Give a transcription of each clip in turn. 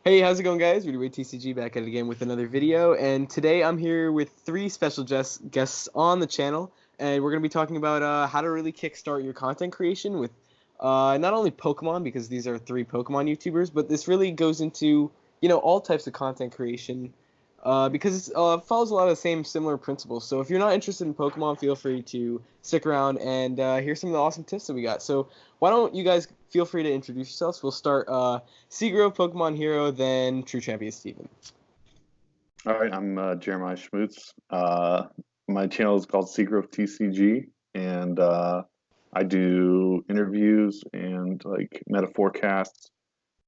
Hey, how's it going, guys? RudyWadeTCG back at it again with another video, and today I'm here with three special guests on the channel, and we're going to be talking about how to really kickstart your content creation with not only Pokemon, because these are three Pokemon YouTubers, but this really goes into, all types of content creation, because it follows a lot of the same similar principles. So if you're not interested in Pokemon, feel free to stick around and hear some of the awesome tips that we got. So why don't you guys feel free to introduce yourselves? We'll start Seagrove Pokemon Hero, then TrueChampionSteven. All right, I'm Jeremiah Schmutz. My channel is called Seagrove TCG, and I do interviews and like meta forecasts.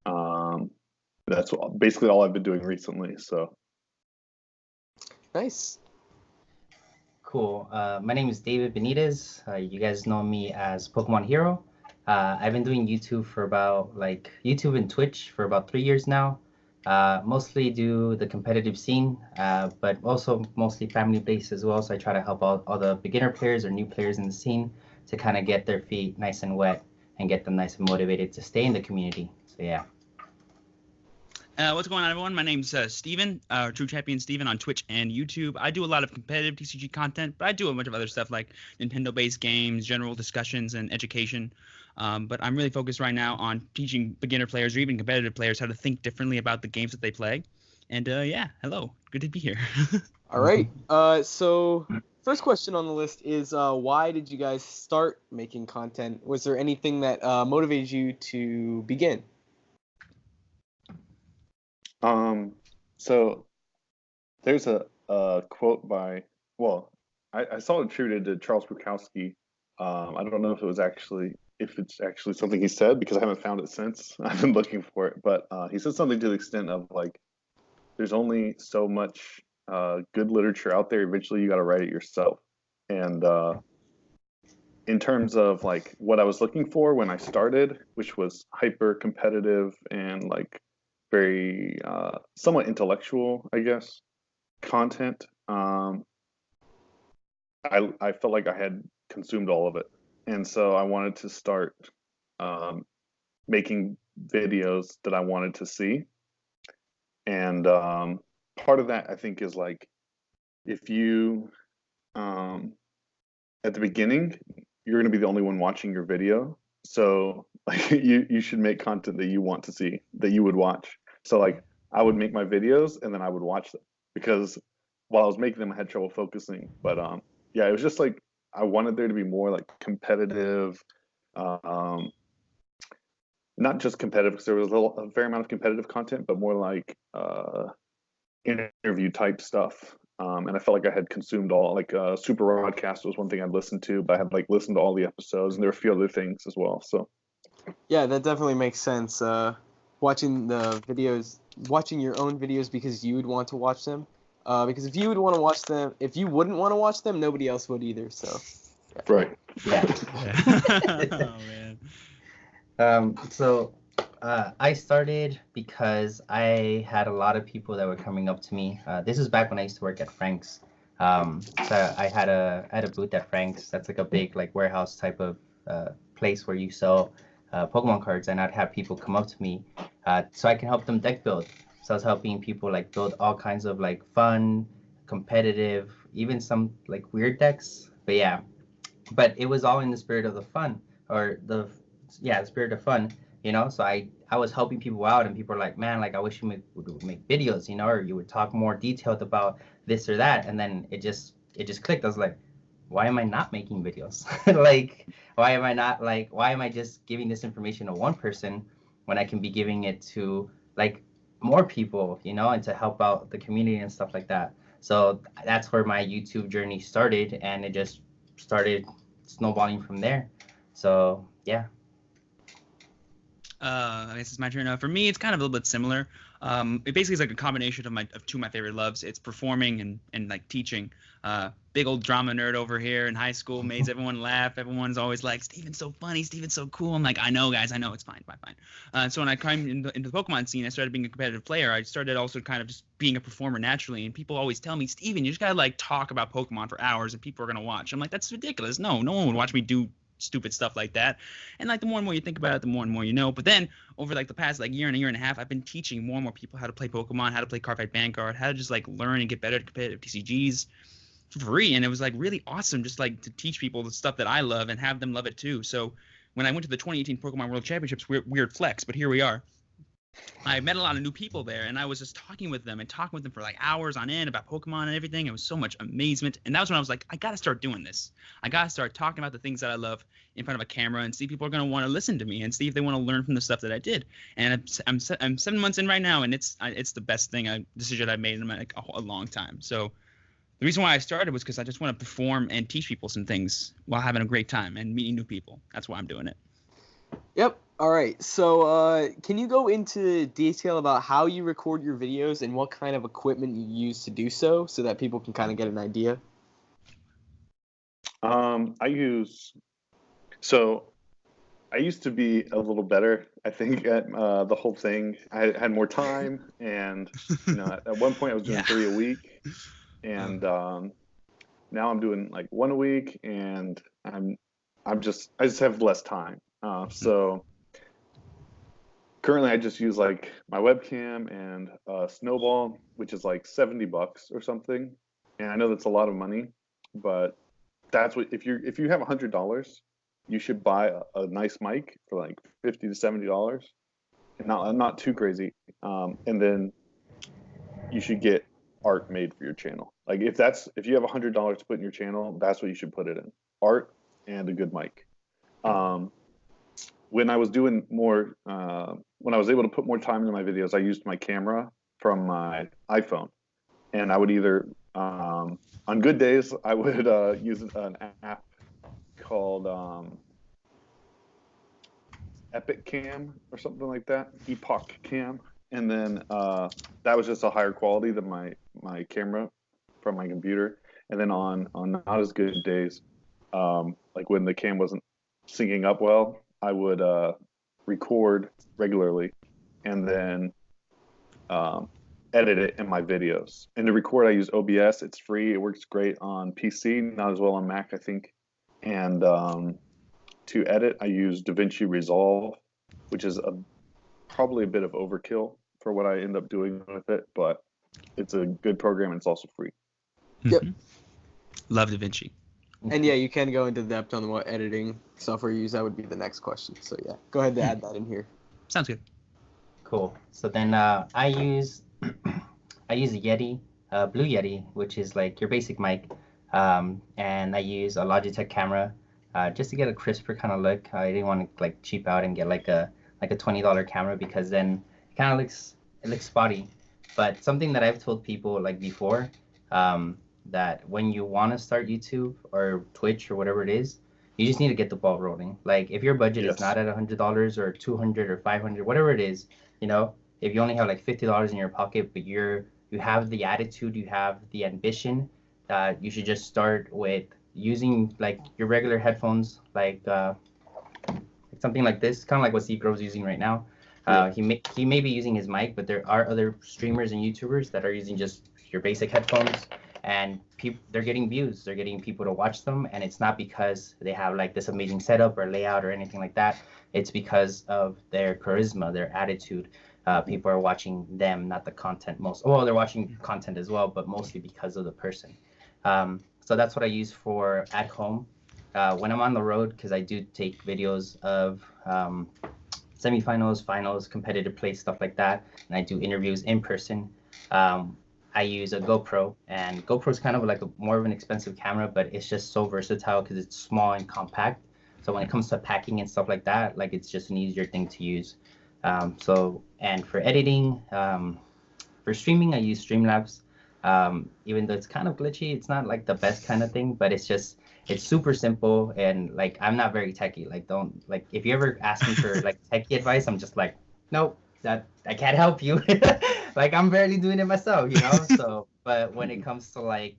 That's basically all I've been doing recently. So Nice. Cool. My name is David Benitez. You guys know me as Pokemon Hero. I've been doing YouTube for about YouTube and Twitch for about 3 years now. Mostly do the competitive scene, but also mostly family based as well. So I try to help out all the beginner players or new players in the scene to kind of get their feet nice and wet and get them nice and motivated to stay in the community. So yeah. What's going on, everyone? My name's Steven, TrueChampionSteven on Twitch and YouTube. I do a lot of competitive TCG content, but I do a bunch of other stuff like Nintendo-based games, general discussions, and education. But I'm really focused right now on teaching beginner players or even competitive players how to think differently about the games that they play. And yeah, hello. Good to be here. All right. So first question on the list is why did you guys start making content? Was there anything that motivated you to begin? So there's a quote by, well, I saw it attributed to Charles Bukowski. I don't know if it's actually something he said, because I haven't found it since. I've been looking for it, but he said something to the extent of like, there's only so much good literature out there. Eventually you got to write it yourself. And in terms of like what I was looking for when I started, which was hyper competitive and like very somewhat intellectual, I guess, content, I felt like I had consumed all of it. And so I wanted to start making videos that I wanted to see. And part of that, I think, is like, if you, at the beginning, you're going to be the only one watching your video. So like you should make content that you want to see, that you would watch. So like I would make my videos and then I would watch them, because while I was making them, I had trouble focusing. But yeah, it was just like, I wanted there to be more like competitive, not just competitive, because there was a fair amount of competitive content, but more like interview type stuff. And I felt like I had consumed all, like Super Rodcast was one thing I'd listened to, but I had like listened to all the episodes, and there were a few other things as well. So Yeah, that definitely makes sense. Watching your own videos because you would want to watch them. Because if you wouldn't want to watch them, nobody else would either. So. yeah. Right. Yeah. Oh man. I started because I had a lot of people that were coming up to me. This is back when I used to work at Frank's. So I had a booth at Frank's. That's like a big like warehouse type of place where you sell Pokemon cards, and I'd have people come up to me so I can help them deck build. So I was helping people like build all kinds of like fun, competitive, even some like weird decks. But yeah, but it was all in the spirit of the fun, or the spirit of fun, So I was helping people out, and people were like, man, like I wish you would make videos, or you would talk more detailed about this or that. And then it just clicked. I was like, why am I not making videos? Like, why am I just giving this information to one person when I can be giving it to like more people, and to help out the community and stuff like that. So that's where my YouTube journey started, and it just started snowballing from there. So yeah. I guess it's my turn. For me, it's kind of a little bit similar. It basically is like a combination of two of my favorite loves. It's performing and like teaching. Big old drama nerd over here in high school, made everyone laugh. Everyone's always like, Steven's so funny, Steven's so cool. I'm like, I know, guys, I know, it's fine. So when I came into the Pokemon scene, I started being a competitive player. I started also kind of just being a performer naturally, and people always tell me, Steven, you just gotta like talk about Pokemon for hours and people are gonna watch. I'm like, that's ridiculous. No one would watch me do stupid stuff like that. And like the more and more you think about it, the more and more you know. But then over like the past like year and a half, I've been teaching more and more people how to play Pokemon, how to play Cardfight Vanguard, how to just like learn and get better at competitive TCGs for free. And it was like really awesome just like to teach people the stuff that I love and have them love it too. So when I went to the 2018 Pokemon World Championships, weird flex, but here we are. I met a lot of new people there, and I was just talking with them for like hours on end about Pokemon and everything. It was so much amazement, and that was when I was like, I gotta start doing this. I gotta start talking about the things that I love in front of a camera and see if people are gonna want to listen to me and see if they want to learn from the stuff that I did. And I'm 7 months in right now, and it's the best decision I've made in like a long time. So the reason why I started was because I just want to perform and teach people some things while having a great time and meeting new people. That's why I'm doing it. Yep. All right. So can you go into detail about how you record your videos and what kind of equipment you use to do so that people can kind of get an idea? I used to be a little better, I think, at the whole thing. I had more time, and at one point I was doing 3 a week, and now I'm doing like 1 a week, and I just have less time. So currently I just use like my webcam and Snowball, which is like $70 or something. And I know that's a lot of money, but that's what if you have $100, you should buy a nice mic for like $50 to $70, and not too crazy. And then you should get art made for your channel. Like if you have $100 to put in your channel, that's what you should put it in: art and a good mic. When I was doing more, when I was able to put more time into my videos, I used my camera from my iPhone, and I would either, on good days, I would use an app called Epic Cam or something like that, Epoch Cam, and then that was just a higher quality than my camera from my computer. And then on not as good days, like when the cam wasn't syncing up well, I would record regularly and then edit it in my videos. And to record, I use OBS. It's free. It works great on PC, not as well on Mac, I think. And to edit, I use DaVinci Resolve, which is probably a bit of overkill for what I end up doing with it, but it's a good program and it's also free. Yep. Love DaVinci. And yeah, you can go into depth on what editing software you use. That would be the next question. So yeah, go ahead and add that in here. Sounds good. Cool. So then I use a Yeti, Blue Yeti, which is like your basic mic, and I use a Logitech camera just to get a crisper kind of look. I didn't want to like cheap out and get like a $20 camera, because then it kind of looks spotty. But something that I've told people like before, that when you want to start YouTube or Twitch or whatever it is, you just need to get the ball rolling. Like if your budget is not at $100 or $200 or $500, whatever it is, if you only have like $50 in your pocket, but you have the attitude, you have the ambition, you should just start with using like your regular headphones, like something like this, kind of like what Seagrove's using right now. He may be using his mic, but there are other streamers and YouTubers that are using just your basic headphones, and they're getting views, they're getting people to watch them, and it's not because they have like this amazing setup or layout or anything like that. It's because of their charisma, their attitude. People are watching them, not the content they're watching content as well, but mostly because of the person. So that's what I use for at home. When I'm on the road, because I do take videos of semifinals, finals, competitive play, stuff like that, and I do interviews in person. I use a GoPro, and GoPro is kind of like more of an expensive camera, but it's just so versatile because it's small and compact. So when it comes to packing and stuff like that, like it's just an easier thing to use. And for editing, for streaming, I use Streamlabs. Even though it's kind of glitchy, it's not like the best kind of thing, but it's super simple, and like I'm not very techie. Like if you ever ask me for like techie advice, I'm just like, nope, that I can't help you. Like I'm barely doing it myself, So, but when it comes to like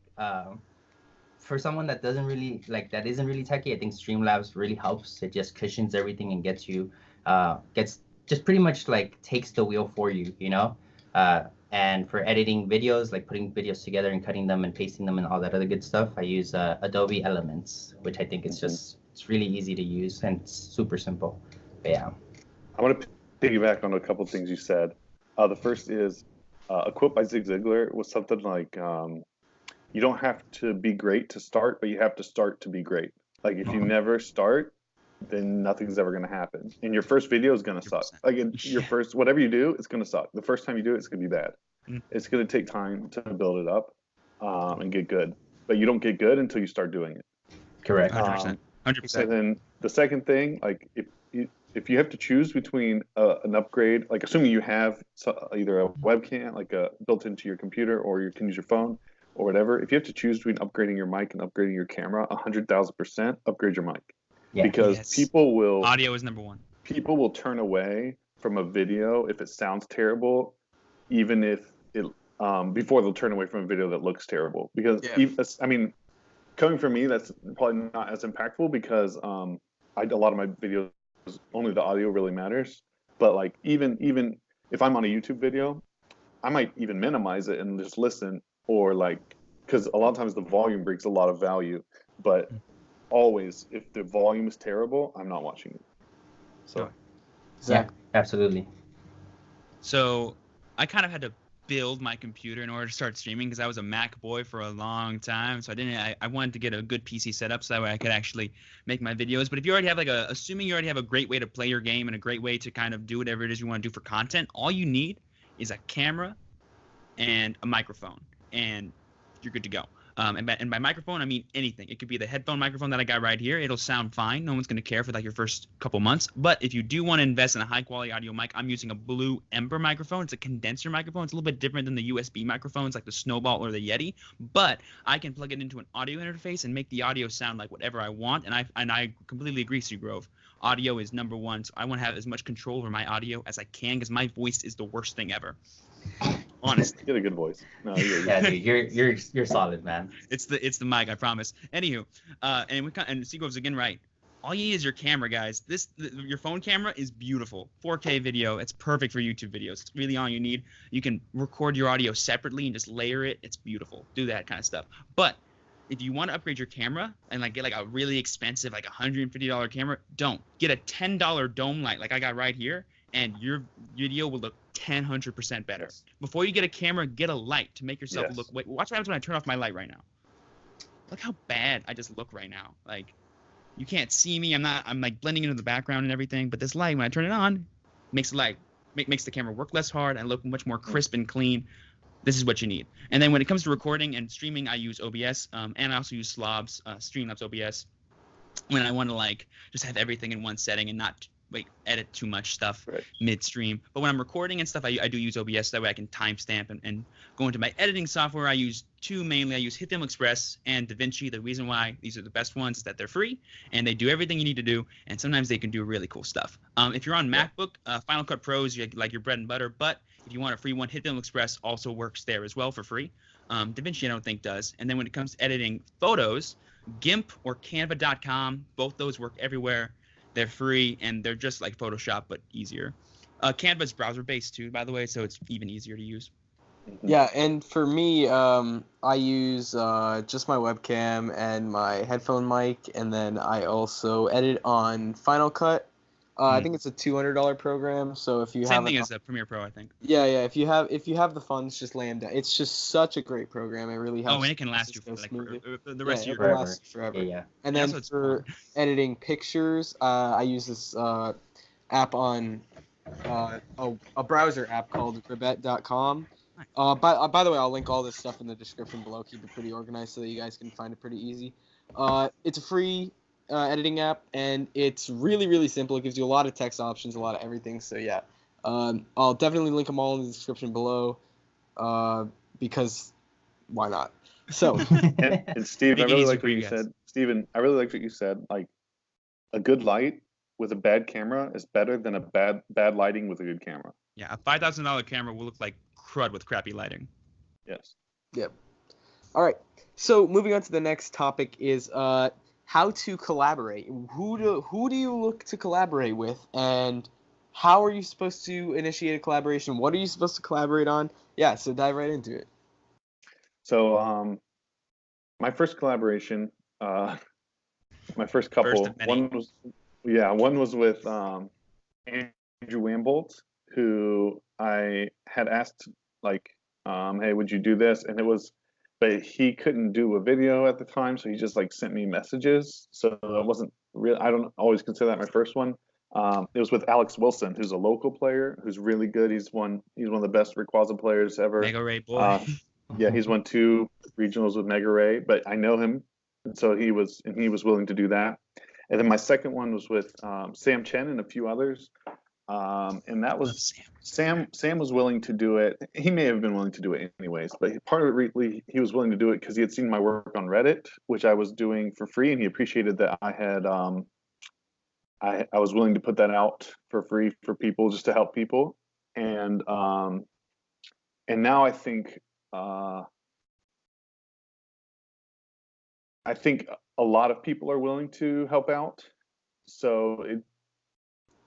for someone that isn't really techie, I think Streamlabs really helps. It just cushions everything and gets just pretty much like takes the wheel for you, And for editing videos, like putting videos together and cutting them and pasting them and all that other good stuff, I use Adobe Elements, which I think is just It's really easy to use and it's super simple. But yeah. I want to piggyback on a couple of things you said. The first is a quote by Zig Ziglar was something like, "You don't have to be great to start, but you have to start to be great." Like if you never start, then nothing's ever going to happen. And your first video is going to suck. 100%. Like your first, whatever you do, it's going to suck. The first time you do it, it's going to be bad. It's going to take time to build it up and get good. But you don't get good until you start doing it. Correct. 100%. 100%. And then the second thing, like if you have to choose between an upgrade, like assuming you have either a webcam, like built into your computer, or you can use your phone or whatever, if you have to choose between upgrading your mic and upgrading your camera, 100,000% upgrade your mic. Yeah. Because people will... Audio is number one. People will turn away from a video if it sounds terrible, even if it... before they'll turn away from a video that looks terrible. Because, I mean, coming from me, that's probably not as impactful because a lot of my videos, only the audio really matters. But like even if I'm on a YouTube video, I might even minimize it and just listen, or like, because a lot of times the volume brings a lot of value. But always, if the volume is terrible, I'm not watching it. So exactly. Yeah, absolutely. So I kind of had to build my computer in order to start streaming because I was a Mac boy for a long time. So I wanted to get a good PC setup so that way I could actually make my videos. But if you already have assuming you already have a great way to play your game and a great way to kind of do whatever it is you want to do for content, all you need is a camera and a microphone, and you're good to go. And by microphone, I mean anything. It could be the headphone microphone that I got right here. It'll sound fine. No one's going to care for like your first couple months. But if you do want to invest in a high quality audio mic, I'm using a Blue Ember microphone. It's a condenser microphone. It's a little bit different than the USB microphones like the Snowball or the Yeti. But I can plug it into an audio interface and make the audio sound like whatever I want. And I completely agree, Seagrove. Audio is number one. So I want to have as much control over my audio as I can because my voice is the worst thing ever. Honestly, you had a good voice. No, yeah, dude, you're solid, man. It's the mic, I promise. Anywho, and Seagrove's again right. All you need is your camera, guys. Your phone camera is beautiful. 4K video. It's perfect for YouTube videos. It's really all you need. You can record your audio separately and just layer it. It's beautiful. Do that kind of stuff. But if you want to upgrade your camera and like get like a really expensive like $150 camera, don't get a $10 dome light like I got right here, and your video will look 100% better. Yes. Before you get a camera, get a light to make yourself look. Wait, watch what happens when I turn off my light right now. Look how bad I just look right now. Like, you can't see me. I'm like blending into the background and everything. But this light, when I turn it on, makes the camera work less hard and look much more crisp and clean. This is what you need. And then when it comes to recording and streaming, I use OBS, and I also use Slobs, Streamlabs OBS, when I want to like just have everything in one setting and not edit too much stuff midstream. But when I'm recording and stuff, I do use OBS. That way I can timestamp and go into my editing software. I use two mainly. I use HitFilm Express and DaVinci. The reason why these are the best ones is that they're free and they do everything you need to do. And sometimes they can do really cool stuff. If you're on MacBook, Final Cut Pro is like your bread and butter. But if you want a free one, HitFilm Express also works there as well for free. DaVinci I don't think does. And then when it comes to editing photos, GIMP or Canva.com, both those work everywhere. They're free, and they're just like Photoshop, but easier. Canva's browser-based, too, by the way, so it's even easier to use. Yeah, and for me, I use just my webcam and my headphone mic, and then I also edit on Final Cut. I think it's a $200 program, so if you have... Same thing as Premiere Pro, I think. Yeah, if you have the funds, just lay them down. It's just such a great program. It really helps. Oh, and it can last you for the rest of your career. It lasts forever. Yeah. And then for editing pictures, I use this app on a browser app called Ribet.com. By the way, I'll link all this stuff in the description below. Keep it pretty organized so that you guys can find it pretty easy. It's a free editing app, and it's really, really simple. It gives you a lot of text options, a lot of everything. So yeah, I'll definitely link them all in the description below, because why not? So and Steve, I really like what you said. Steven, I really like what you said. Like, a good light with a bad camera is better than a bad lighting with a good camera. Yeah, a $5,000 camera will look like crud with crappy lighting. Yes. Yep. All right. So moving on to the next topic is how to collaborate. Who do you look to collaborate with, and how are you supposed to initiate a collaboration? What are you supposed to collaborate on? Yeah, so dive right into it. So my first collaboration, my first couple. First of many. One was with Andrew Wambolt, who I had asked like, hey, would you do this? And but he couldn't do a video at the time, so he just like sent me messages. So it wasn't real. I don't always consider that my first one. It was with Alex Wilson, who's a local player who's really good. He's one of the best Rayquaza players ever. Mega Ray boy. Yeah, he's won 2 regionals with Mega Ray, but I know him, and so he was willing to do that. And then my second one was with Sam Chen and a few others, and that was Sam was willing to do it. He may have been willing to do it anyways, but part of it really he was willing to do it because he had seen my work on Reddit, which I was doing for free, and he appreciated that I had I was willing to put that out for free for people just to help people, and now I think a lot of people are willing to help out. So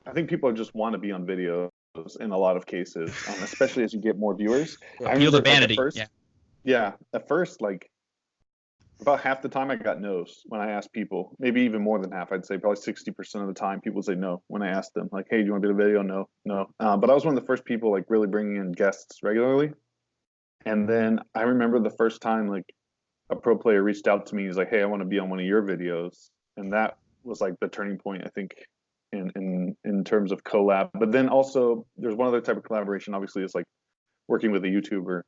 I think people just want to be on videos in a lot of cases, especially as you get more viewers. I Feel the remember vanity. At first, like about half the time I got no's when I asked people, maybe even more than half. I'd say probably 60% of the time people say no when I asked them, like, hey, do you want to do a video? No. But I was one of the first people like really bringing in guests regularly. And then I remember the first time like a pro player reached out to me. He's like, hey, I want to be on one of your videos. And that was like the turning point, I think, in terms of collab. But then also there's one other type of collaboration. Obviously, it's like working with a YouTuber.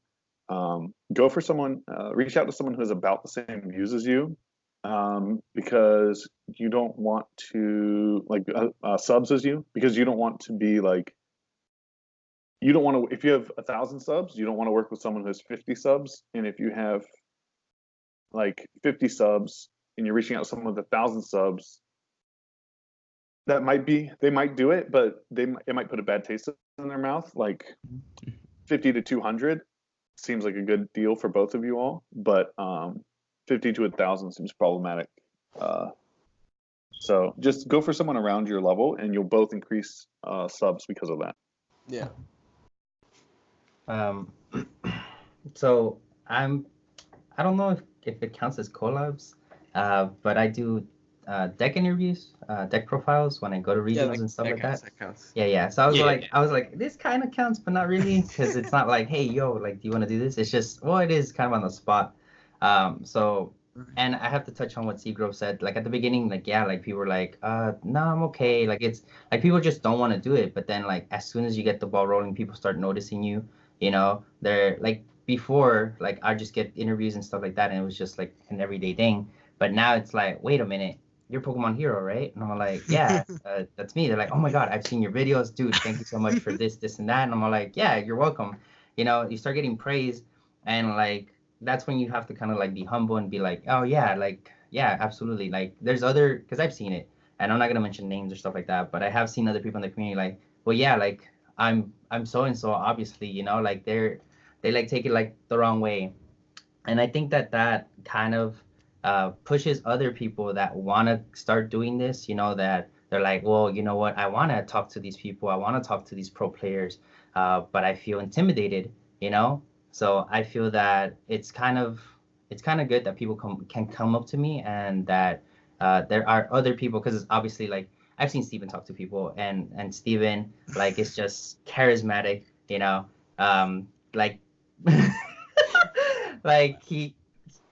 Go for someone, reach out to someone who has about the same views as you, because you don't want to like subs as you, because you don't want to be like, you don't want to, if you have 1,000 subs, you don't want to work with someone who has 50 subs. And if you have like 50 subs and you're reaching out to someone with 1,000 subs, they might do it, but it might put a bad taste in their mouth. Like 50 to 200 seems like a good deal for both of you all, but 50 to 1,000 seems problematic. So just go for someone around your level, and you'll both increase subs because of that. Yeah. So I don't know if it counts as collabs, but I do deck interviews, deck profiles when I go to regionals and stuff like that. That counts. Yeah. So I was like, this kind of counts, but not really, because it's not like, hey, yo, like, do you want to do this? It's just, well, it is kind of on the spot. So, and I have to touch on what Seagrove said. Like at the beginning, like, yeah, like people were like, no, I'm okay. Like it's like people just don't want to do it. But then like as soon as you get the ball rolling, people start noticing you. You know, they're like before, like I just get interviews and stuff like that, and it was just like an everyday thing. But now it's like, wait a minute, you're Pokemon Hero, right? And I'm like, yeah, that's me. They're like, oh my God, I've seen your videos, dude. Thank you so much for this, and that. And I'm like, yeah, you're welcome. You know, you start getting praise, and like that's when you have to kind of like be humble and be like, oh yeah, like yeah, absolutely. Like there's other, because I've seen it, and I'm not gonna mention names or stuff like that, but I have seen other people in the community like, well, yeah, like I'm so and so, obviously, you know, like they like take it like the wrong way, and I think that kind of pushes other people that want to start doing this, you know, that they're like, well, you know what, I want to talk to these people, I want to talk to these pro players, but I feel intimidated, you know. So I feel that it's kind of good that people can come up to me, and that there are other people, because it's obviously like I've seen Steven talk to people, and Steven like is just charismatic, you know, like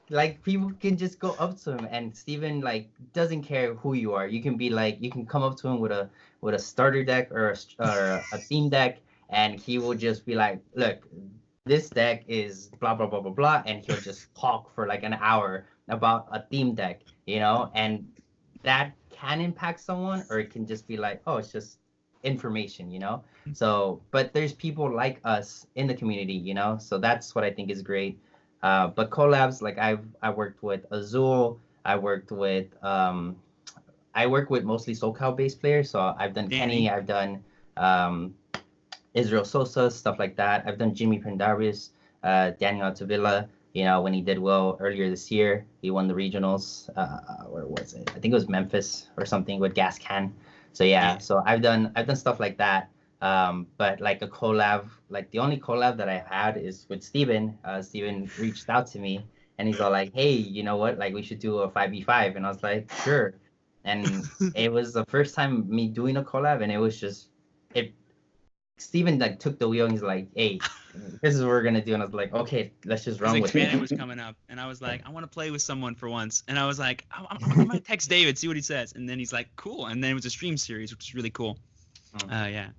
like people can just go up to him, and Steven like doesn't care who you are. You can be like, you can come up to him with a starter deck or a theme deck, and he will just be like, look, this deck is blah blah blah blah blah, and he'll just talk for like an hour about a theme deck, you know, and that can impact someone, or it can just be like, oh, it's just information, you know. So but there's people like us in the community, you know, so that's what I think is great. But collabs, like I worked with Azul, I work with mostly SoCal based players, so I've done Kenny, I've done Israel Sosa, stuff like that. I've done Jimmy Pendarius, Daniel Altavilla, you know, when he did well earlier this year. He won the regionals. Where was it? I think it was Memphis or something with Gas Can. So yeah, so I've done stuff like that. But like a collab, like the only collab that I've had is with Steven. Steven reached out to me, and he's all like, hey, you know what? Like we should do a 5v5. And I was like, sure. and it was the first time me doing a collab, and it was just it. Steven like took the wheel and he's like, "Hey, this is what we're gonna do," and I was like, "Okay, let's just Because run with it." Xpander was coming up, and I was like, I want to play with someone for once. And I was like, I'm gonna text David, see what he says. And then he's like, cool. And then it was a stream series, which is really cool. Yeah.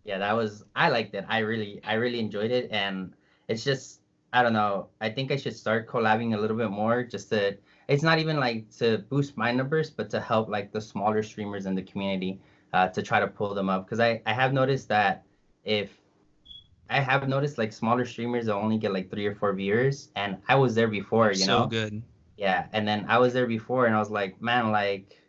Yeah, that was I liked it. I really enjoyed it, and it's just I don't know. I think I should start collabing a little bit more just to it's not even like to boost my numbers, but to help like the smaller streamers in the community to try to pull them up. Because I have noticed that if I have noticed like smaller streamers will only get like 3 or 4 viewers, and I was there before, you So know? good. Yeah, and then I was there before, and I was like, man, like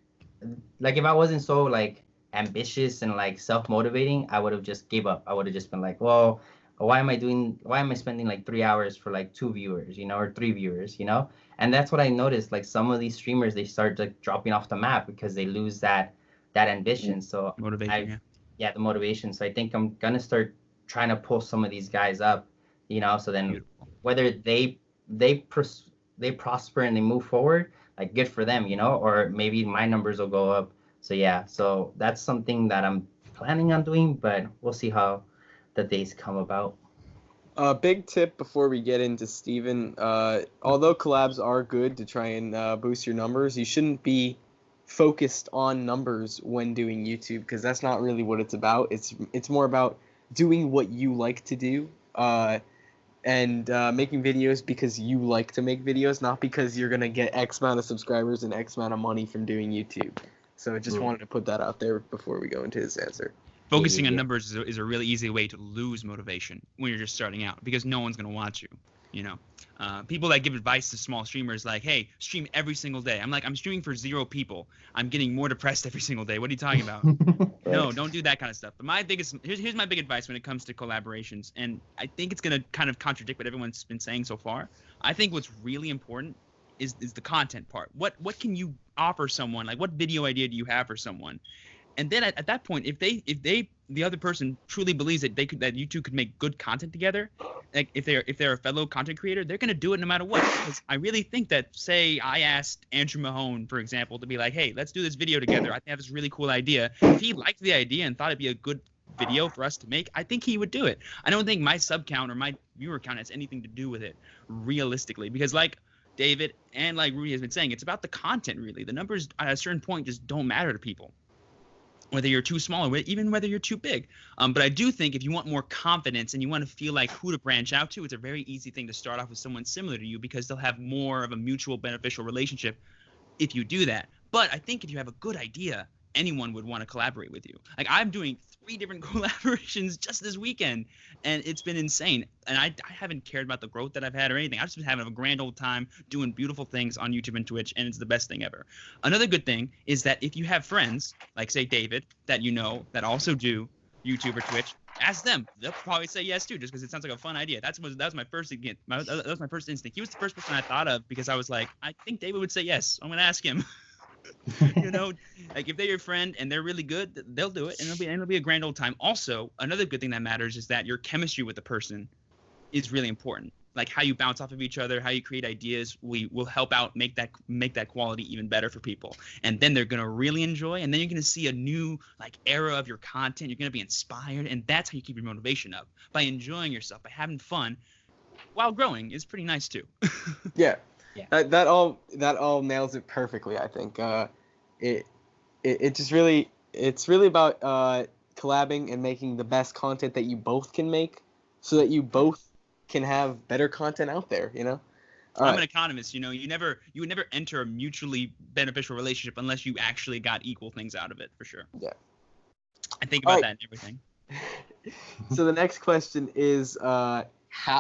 if I wasn't so like ambitious and like self-motivating, I would have just gave up. I would have just been like, well, why am I spending like 3 hours for like 2 viewers, you know, or 3 viewers, you know? And that's what I noticed. Like some of these streamers, they start like dropping off the map because they lose that ambition. So Motivation, yeah, the motivation. So I think I'm gonna start trying to pull some of these guys up, you know, so then Beautiful. whether they prosper and they move forward, like good for them, you know, or maybe my numbers will go up. So yeah, so that's something that I'm planning on doing, but we'll see how the days come about. Big tip before we get into Steven, although collabs are good to try and boost your numbers, you shouldn't be focused on numbers when doing YouTube, because that's not really what it's about. It's more about doing what you like to do, and making videos because you like to make videos, not because you're gonna get X amount of subscribers and X amount of money from doing YouTube. So I just wanted to put that out there before we go into his answer. Focusing on Yeah. numbers is a really easy way to lose motivation when you're just starting out, because no one's gonna watch you. You know, people that give advice to small streamers like, "Hey, stream every single day." I'm like, I'm streaming for 0 people. I'm getting more depressed every single day. What are you talking about? No, don't do that kind of stuff. But here's my big advice when it comes to collaborations, and I think it's gonna kind of contradict what everyone's been saying so far. I think what's really important is the content part. What can you offer someone? Like, what video idea do you have for someone? And then at that point, if the other person truly believes that you two could make good content together, like if they're a fellow content creator, they're gonna do it no matter what. Because I really think that, say I asked Andrew Mahone, for example, to be like, hey, let's do this video together. I have this really cool idea. If he liked the idea and thought it'd be a good video for us to make, I think he would do it. I don't think my sub count or my viewer count has anything to do with it, realistically, because like David and like Rudy has been saying, it's about the content, really. The numbers at a certain point just don't matter to people, whether you're too small or even whether you're too big. But I do think if you want more confidence and you want to feel like who to branch out to, it's a very easy thing to start off with someone similar to you, because they'll have more of a mutual beneficial relationship if you do that. But I think if you have a good idea, anyone would want to collaborate with you. Like, I'm doing 3 different collaborations just this weekend, and it's been insane. And I haven't cared about the growth that I've had or anything. I've just been having a grand old time doing beautiful things on YouTube and Twitch, and it's the best thing ever. Another good thing is that if you have friends, like say David, that you know that also do YouTube or Twitch, ask them. They'll probably say yes too, just because it sounds like a fun idea. That was my first that was my first instinct. He was the first person I thought of, because I was like, I think David would say yes. I'm gonna ask him. You know, like if they're your friend and they're really good, they'll do it, and it'll be a grand old time. Also, another good thing that matters is that your chemistry with the person is really important. Like how you bounce off of each other, how you create ideas, will help out make that quality even better for people. And then they're gonna really enjoy, and then you're gonna see a new like era of your content. You're gonna be inspired, and that's how you keep your motivation up, by enjoying yourself, by having fun while growing. Is pretty nice too. Yeah. Yeah. That all nails it perfectly. I think it just really, it's really about collabing and making the best content that you both can make, so that you both can have better content out there. You know. I'm an economist. You know, you would never enter a mutually beneficial relationship unless you actually got equal things out of it, for sure. Yeah. I think about that and everything. So the next question is,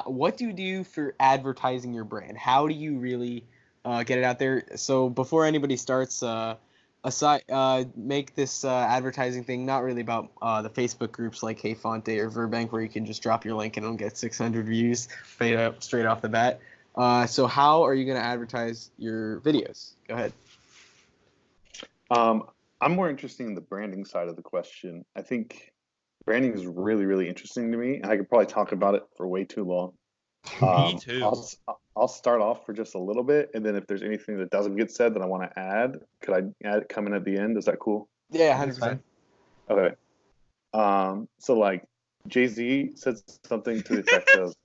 what do you do for advertising your brand? How do you really get it out there? So before anybody starts, make this advertising thing not really about the Facebook groups like Hey Fonte or Verbank, where you can just drop your link and it'll get 600 views straight off the bat. So how are you going to advertise your videos? Go ahead. I'm more interested in the branding side of the question. I think branding is really, really interesting to me, and I could probably talk about it for way too long. Me too. I'll start off for just a little bit, and then if there's anything that doesn't get said that I want to add, could I add it come in at the end? Is that cool? Yeah, That's 100%. Okay. So like Jay-Z said something to the effect of,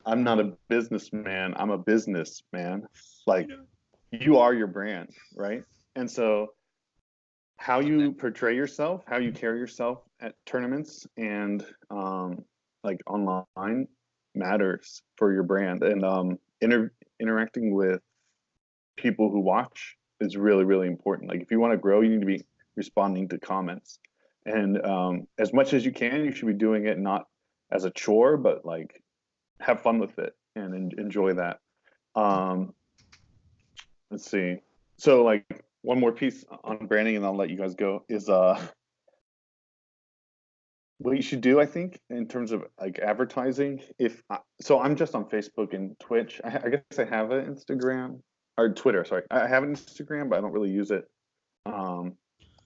"I'm not a businessman, I'm a businessman." Like, you are your brand, right? And so how you portray yourself, how you carry yourself at tournaments and like online matters for your brand. And interacting with people who watch is really, really important. Like, if you want to grow, you need to be responding to comments. And as much as you can, you should be doing it not as a chore, but like have fun with it and enjoy that. Let's see. So like one more piece on branding, and I'll let you guys go, is what you should do, I think, in terms of like advertising. So I'm just on Facebook and Twitch. I guess I have an Instagram or Twitter. Sorry, I have an Instagram, but I don't really use it.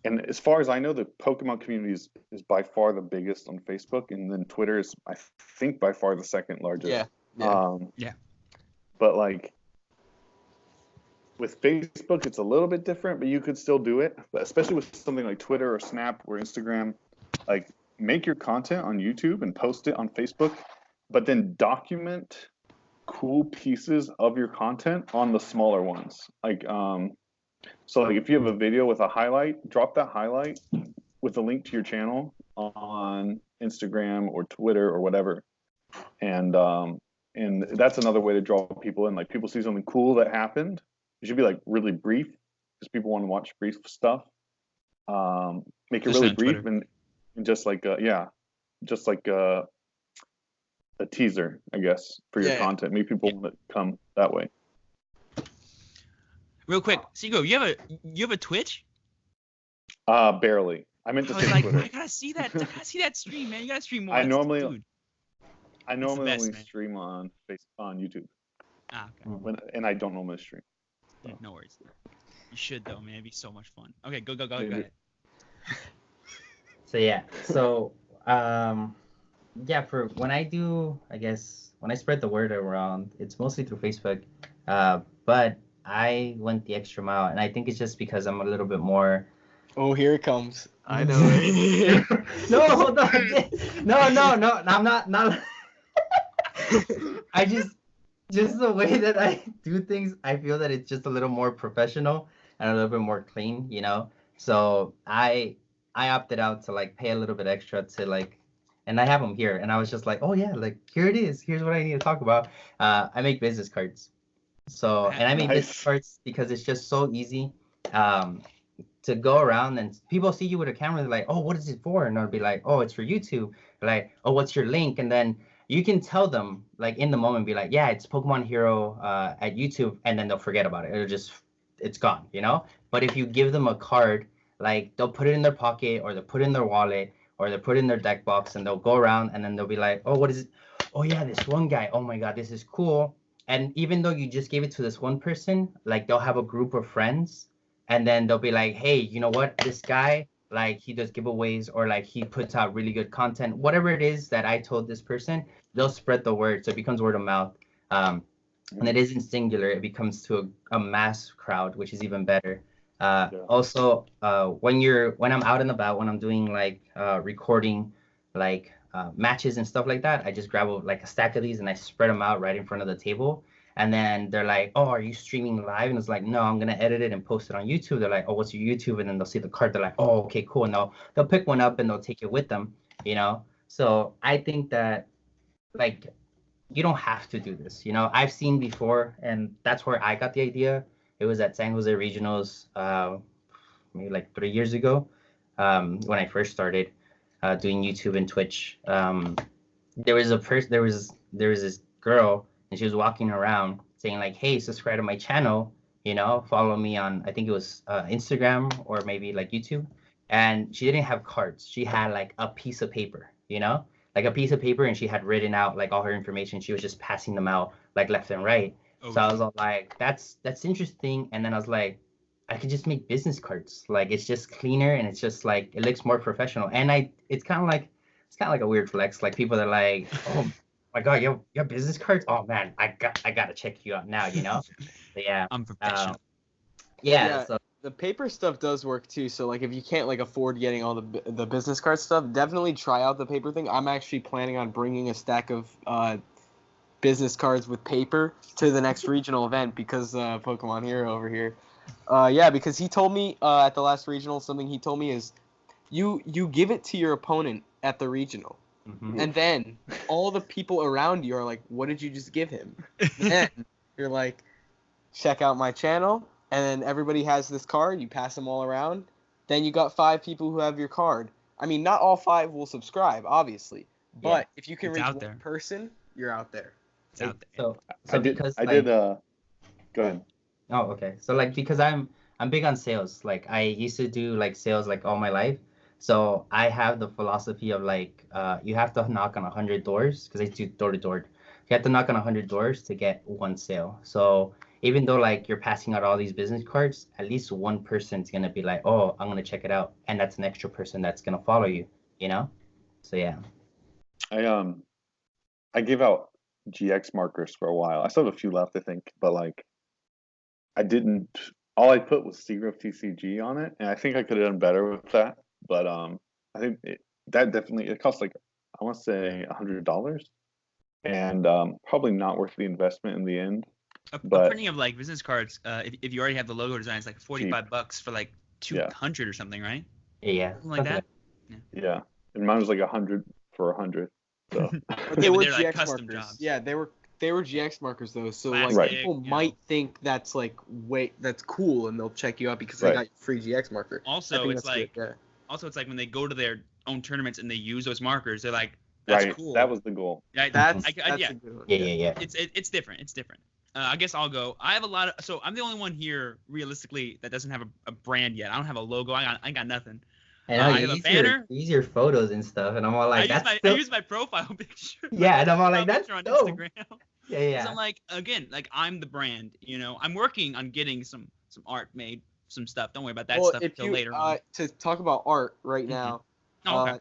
And as far as I know, the Pokemon community is by far the biggest on Facebook, and then Twitter is, I think, by far the second largest. Yeah. But like with Facebook, it's a little bit different, but you could still do it. But especially with something like Twitter or Snap or Instagram, like make your content on YouTube and post it on Facebook, but then document cool pieces of your content on the smaller ones. Like, so like if you have a video with a highlight, drop that highlight with a link to your channel on Instagram or Twitter or whatever. And that's another way to draw people in. Like, people see something cool that happened. It should be like really brief, because people want to watch brief stuff. Make it really brief and just like a teaser, I guess, for your content. Make people want to come that way. Real quick, Seagrove, you have a Twitch? Barely. I meant to say like, Twitter. I gotta see that. I gotta see that stream, man. You gotta stream more. I normally best, only stream on YouTube. Ah, okay. And I don't normally stream. Yeah, no worries. You should though, man. It'd be so much fun. Okay, go ahead. So yeah, yeah, for when I do, I guess when I spread the word around, it's mostly through Facebook. But I went the extra mile, and I think it's just because I'm a little bit more. Oh, here it comes. I know it. No, hold on. No, I'm not. I just the way that I do things, I feel that it's just a little more professional and a little bit more clean, you know? So I opted out to like pay a little bit extra to like, and I have them here, and I was just like, oh yeah, like here it is. Here's what I need to talk about. I make business cards. So, and I make business cards because it's just so easy to go around, and people see you with a camera, they're like, oh, what is it for? And I'll be like, oh, it's for YouTube. They're like, oh, what's your link? And then you can tell them like in the moment, be like, yeah, it's Pokemon Hero at YouTube, and then they'll forget about it. It's gone, you know? But if you give them a card, like they'll put it in their pocket, or they'll put it in their wallet, or they'll put it in their deck box, and they'll go around, and then they'll be like, oh, what is it? Oh yeah, this one guy. Oh my God, this is cool. And even though you just gave it to this one person, like they'll have a group of friends, and then they'll be like, hey, you know what? This guy, like he does giveaways, or like he puts out really good content. Whatever it is that I told this person, they'll spread the word. So it becomes word of mouth. And it isn't singular. It becomes to a mass crowd, which is even better. Also, when I'm out and about, when I'm doing like recording like matches and stuff like that, I just grab like a stack of these and I spread them out right in front of the table. And then they're like, oh, are you streaming live? And it's like, no, I'm going to edit it and post it on YouTube. They're like, oh, what's your YouTube? And then they'll see the card. They're like, oh, okay, cool. And they'll pick one up and they'll take it with them, you know? So I think that like, you don't have to do this. You know, I've seen before, and that's where I got the idea. It was at San Jose Regionals, maybe like 3 years ago, when I first started doing YouTube and Twitch. There was this girl, and she was walking around saying like, hey, subscribe to my channel, you know, follow me on, I think it was Instagram or maybe like YouTube. And she didn't have cards. She had like a piece of paper, you know, like a piece of paper, and she had written out like all her information. She was just passing them out like left and right. Oh, so I was all like, that's interesting. And then I was like, I could just make business cards. Like it's just cleaner, and it's just like, it looks more professional. And it's kind of like a weird flex. Like people are like, oh, my God, your business cards? Oh man, I gotta check you out now, you know? So, yeah. I'm professional. Yeah, so the paper stuff does work too. So like if you can't like afford getting all the business card stuff, definitely try out the paper thing. I'm actually planning on bringing a stack of business cards with paper to the next regional event because Pokemon Hero over here. Yeah, because he told me at the last regional, something he told me is you give it to your opponent at the regional, and then all the people around you are like, what did you just give him? Then you're like, check out my channel, and then everybody has this card, you pass them all around, then you got 5 people who have your card. I mean, not all 5 will subscribe, obviously, but if you can It's reach out one there. person, you're out there. It's out there. so I did. because I like, did. Go ahead. oh, okay. So like because I'm big on sales. Like I used to do like sales like all my life. So I have the philosophy of like you have to knock on 100 doors because I do door to door. You have to knock on 100 doors to get one sale. So even though like you're passing out all these business cards, at least one person's gonna be like, oh, I'm gonna check it out, and that's an extra person that's gonna follow you. You know? So yeah. I gave out GX markers for a while. I still have a few left, I think, but like I didn't. All I put was Seagrove TCG on it, and I think I could have done better with that. But I think that definitely it cost like I want to say $100, and probably not worth the investment in the end. A But printing of like business cards, if you already have the logo design, it's like $45 for like 200 or something, right? Yeah. Something like that. yeah, and mine was like 100 for 100. So But they were they're like GX custom markers. jobs. Yeah, they were GX markers though. So Plastic, like Right. people you might know. think that's like that's cool and they'll check you out because Right. they got free GX marker. I Also, think it's that's like good, also it's like when they go to their own tournaments and they use those markers, they're like, that's right, cool. that was the goal. Yeah, That's yeah. a good one. Yeah. It's different. It's different. I guess I'll go. I have a lot of. So I'm the only one here, realistically, that doesn't have a brand yet. I don't have a logo. I got nothing. And I have a banner. Use your photos and stuff, and I'm all like, I use my profile picture. Yeah, and I'm all like, profile that's picture on dope. Instagram. Yeah. 'Cause I'm like, again, like I'm the brand. You know, I'm working on getting some art made, some stuff. Don't worry about that stuff until later on. To talk about art right now, Oh,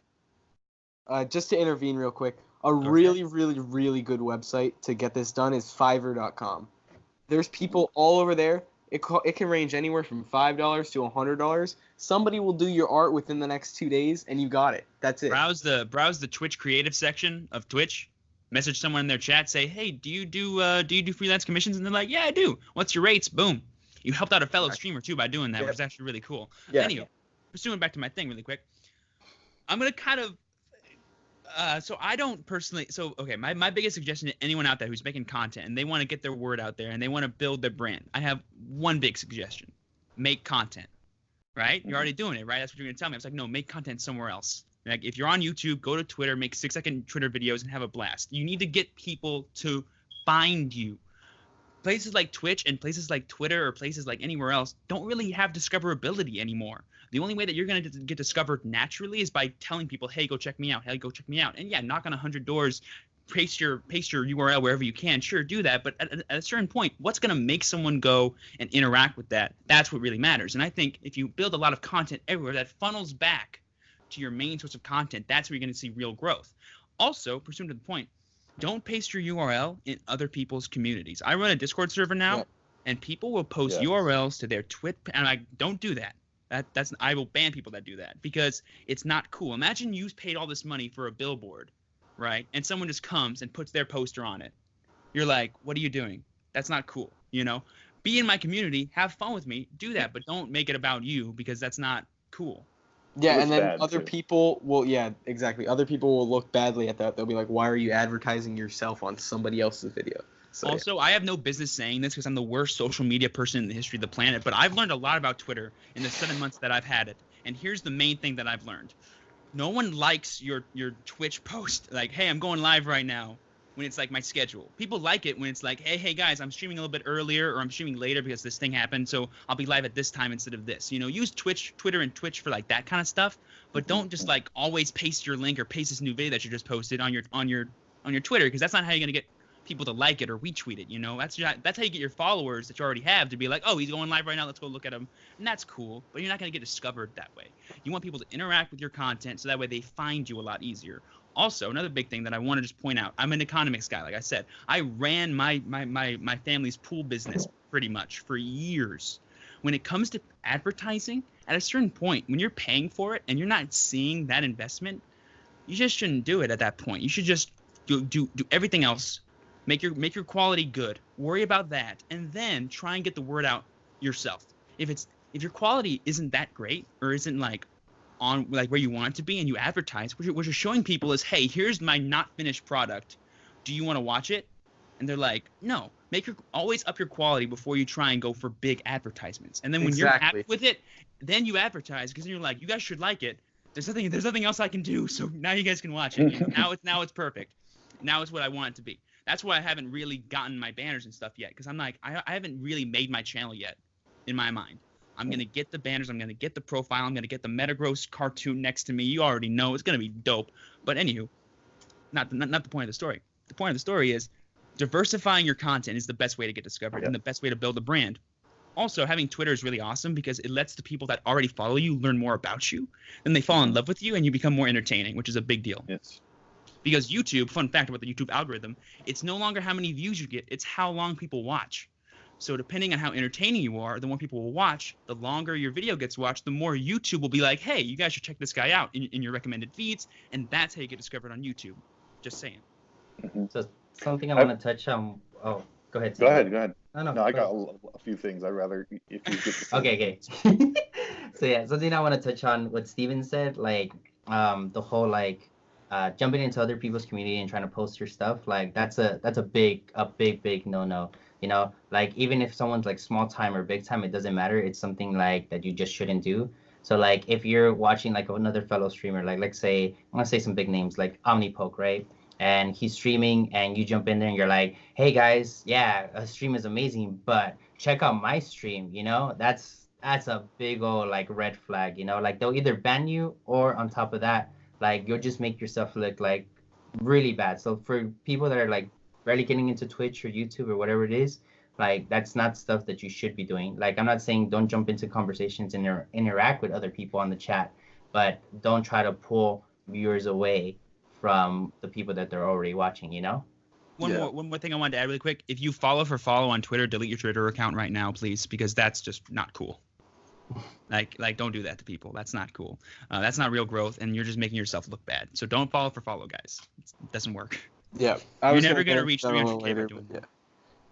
okay. just to intervene real quick, a really good website to get this done is Fiverr.com. There's people all over there. It can range anywhere from $5 to $100. Somebody will do your art within the next 2 days, and you got it. That's it. Browse the Twitch creative section of Twitch. Message someone in their chat. Say, hey, do you do freelance commissions? And they're like, yeah, I do. What's your rates? Boom. You helped out a fellow streamer too by doing that, which is actually really cool. Yeah. Anyway, pursuing back to my thing really quick. I'm gonna kind of. So I don't personally. So okay, my biggest suggestion to anyone out there who's making content and they want to get their word out there and they want to build their brand, I have one big suggestion: make content. Right? You're already doing it, right? That's what you're gonna tell me. I was like, no, make content somewhere else. Like if you're on YouTube, go to Twitter, make 6-second Twitter videos and have a blast. You need to get people to find you. Places like Twitch and places like Twitter or places like anywhere else don't really have discoverability anymore. The only way that you're going to get discovered naturally is by telling people, hey, go check me out. Hey, go check me out. And yeah, knock on 100 doors, paste your URL wherever you can. Sure, do that. But at a certain point, what's going to make someone go and interact with that? That's what really matters. And I think if you build a lot of content everywhere that funnels back to your main source of content, that's where you're going to see real growth. Also, pursuant to the point, don't paste your URL in other people's communities. I run a Discord server now, and people will post URLs to their Twitch, and I don't do that. I will ban people that do that because it's not cool. Imagine you paid all this money for a billboard, right? And someone just comes and puts their poster on it. You're like, what are you doing? That's not cool. You know, be in my community, have fun with me, do that, but don't make it about you because that's not cool. Yeah, and then other people will, exactly. Other people will look badly at that. They'll be like, why are you advertising yourself on somebody else's video? So, also, I have no business saying this because I'm the worst social media person in the history of the planet, but I've learned a lot about Twitter in the 7 months that I've had it. And here's the main thing that I've learned. No one likes your Twitch post like, hey, I'm going live right now, when it's like my schedule. People like it when it's like, hey guys, I'm streaming a little bit earlier or I'm streaming later because this thing happened, so I'll be live at this time instead of this. You know, use Twitter and Twitch for like that kind of stuff, but don't just like always paste your link or paste this new video that you just posted on your Twitter, because that's not how you're gonna get people to like it or retweet it. You know, that's how you get your followers that you already have to be like, oh, he's going live right now, let's go look at him. And that's cool, but you're not going to get discovered that way. You want people to interact with your content so that way they find you a lot easier. Also, another big thing that I want to just point out, I'm an economics guy. Like I said, I ran my family's pool business pretty much for years. When it comes to advertising, at a certain point, when you're paying for it and you're not seeing that investment, you just shouldn't do it at that point. You should just do everything else. Make your quality good. Worry about that, and then try and get the word out yourself. If your quality isn't that great or isn't like on like where you want it to be, and you advertise, what you're showing people is, hey, here's my not finished product. Do you want to watch it? And they're like, no. Always up your quality before you try and go for big advertisements. And then when you're happy with it, then you advertise, because then you're like, you guys should like it. There's nothing else I can do, so now you guys can watch it. You know? Now it's perfect. Now it's what I want it to be. That's why I haven't really gotten my banners and stuff yet, because I'm like, I haven't really made my channel yet in my mind. I'm going to get the banners. I'm going to get the profile. I'm going to get the Metagross cartoon next to me. You already know it's going to be dope. But anywho, not the point of the story. The point of the story is diversifying your content is the best way to get discovered and the best way to build a brand. Also, having Twitter is really awesome because it lets the people that already follow you learn more about you. Then they fall in love with you and you become more entertaining, which is a big deal. Yes. Because YouTube, fun fact about the YouTube algorithm, it's no longer how many views you get, it's how long people watch. So depending on how entertaining you are, the more people will watch, the longer your video gets watched, the more YouTube will be like, hey, you guys should check this guy out in your recommended feeds, and that's how you get discovered on YouTube. Just saying. So something I want to touch on. Oh, go ahead. Go ahead. No, I got a few things. I'd rather if you get to say. Okay. So yeah, something I want to touch on what Steven said, like the whole like jumping into other people's community and trying to post your stuff, like that's a big no. You know, like even if someone's like small time or big time, it doesn't matter. It's something like that you just shouldn't do. So like if you're watching like another fellow streamer, like let's say I'm gonna say some big names like Omnipoke, right? And he's streaming and you jump in there and you're like, hey guys, yeah, a stream is amazing, but check out my stream, you know? That's a big old like red flag, you know? Like they'll either ban you, or on top of that, like you'll just make yourself look like really bad. So for people that are like barely getting into Twitch or YouTube or whatever it is, like that's not stuff that you should be doing. Like I'm not saying don't jump into conversations and interact with other people on the chat, but don't try to pull viewers away from the people that they're already watching, you know? One more thing I wanted to add really quick. If you follow on Twitter, delete your Twitter account right now, please, because that's just not cool. Like don't do that to people. That's not cool. That's not real growth, and you're just making yourself look bad. So don't follow, guys. It doesn't work. Yeah. You're never going to reach 300K by doing that.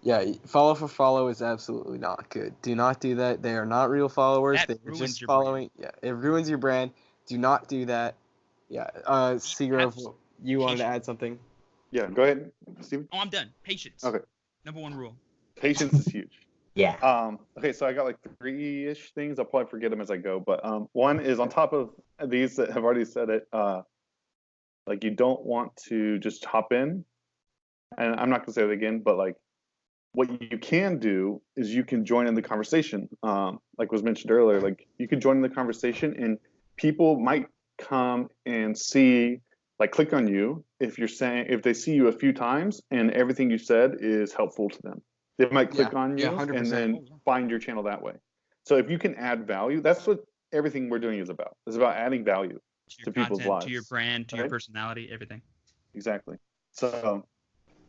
Yeah, follow is absolutely not good. Do not do that. They are not real followers. That They're ruins just your following. Brand. Yeah, it ruins your brand. Do not do that. Yeah. Seagrove, you wanted to add something? Yeah, go ahead, Steven. Oh, I'm done. Patience. Okay. Number one rule. Patience is huge. Yeah. Okay, so I got like 3-ish things. I'll probably forget them as I go. But one is on top of these that have already said it. Like you don't want to just hop in, and I'm not gonna say it again, but like what you can do is you can join in the conversation. Like was mentioned earlier, like you can join in the conversation, and people might come and see, like click on you if they see you a few times and everything you said is helpful to them. They might click on you and then find your channel that way. So if you can add value, that's what everything we're doing is about. It's about adding value to people's lives, to your brand, to your personality, everything. Exactly. So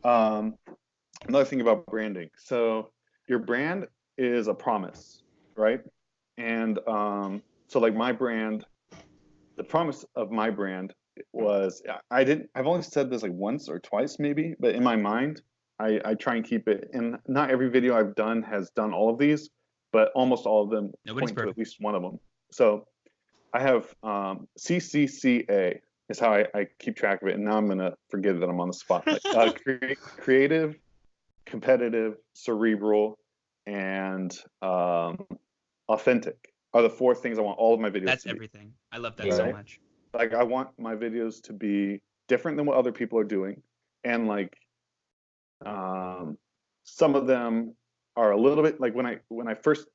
another thing about branding. So your brand is a promise, right? And so like my brand, the promise of my brand was, I've only said this like once or twice maybe, but in my mind, I try and keep it. And not every video I've done has done all of these, but almost all of them point to at least one of them. So I have CCCA is how I keep track of it. And now I'm going to forget that I'm on the spot. Creative, competitive, cerebral, and authentic are the 4 things I want all of my videos That's to be. Everything. I love that so much. Like I want my videos to be different than what other people are doing. And like some of them are a little bit like when I first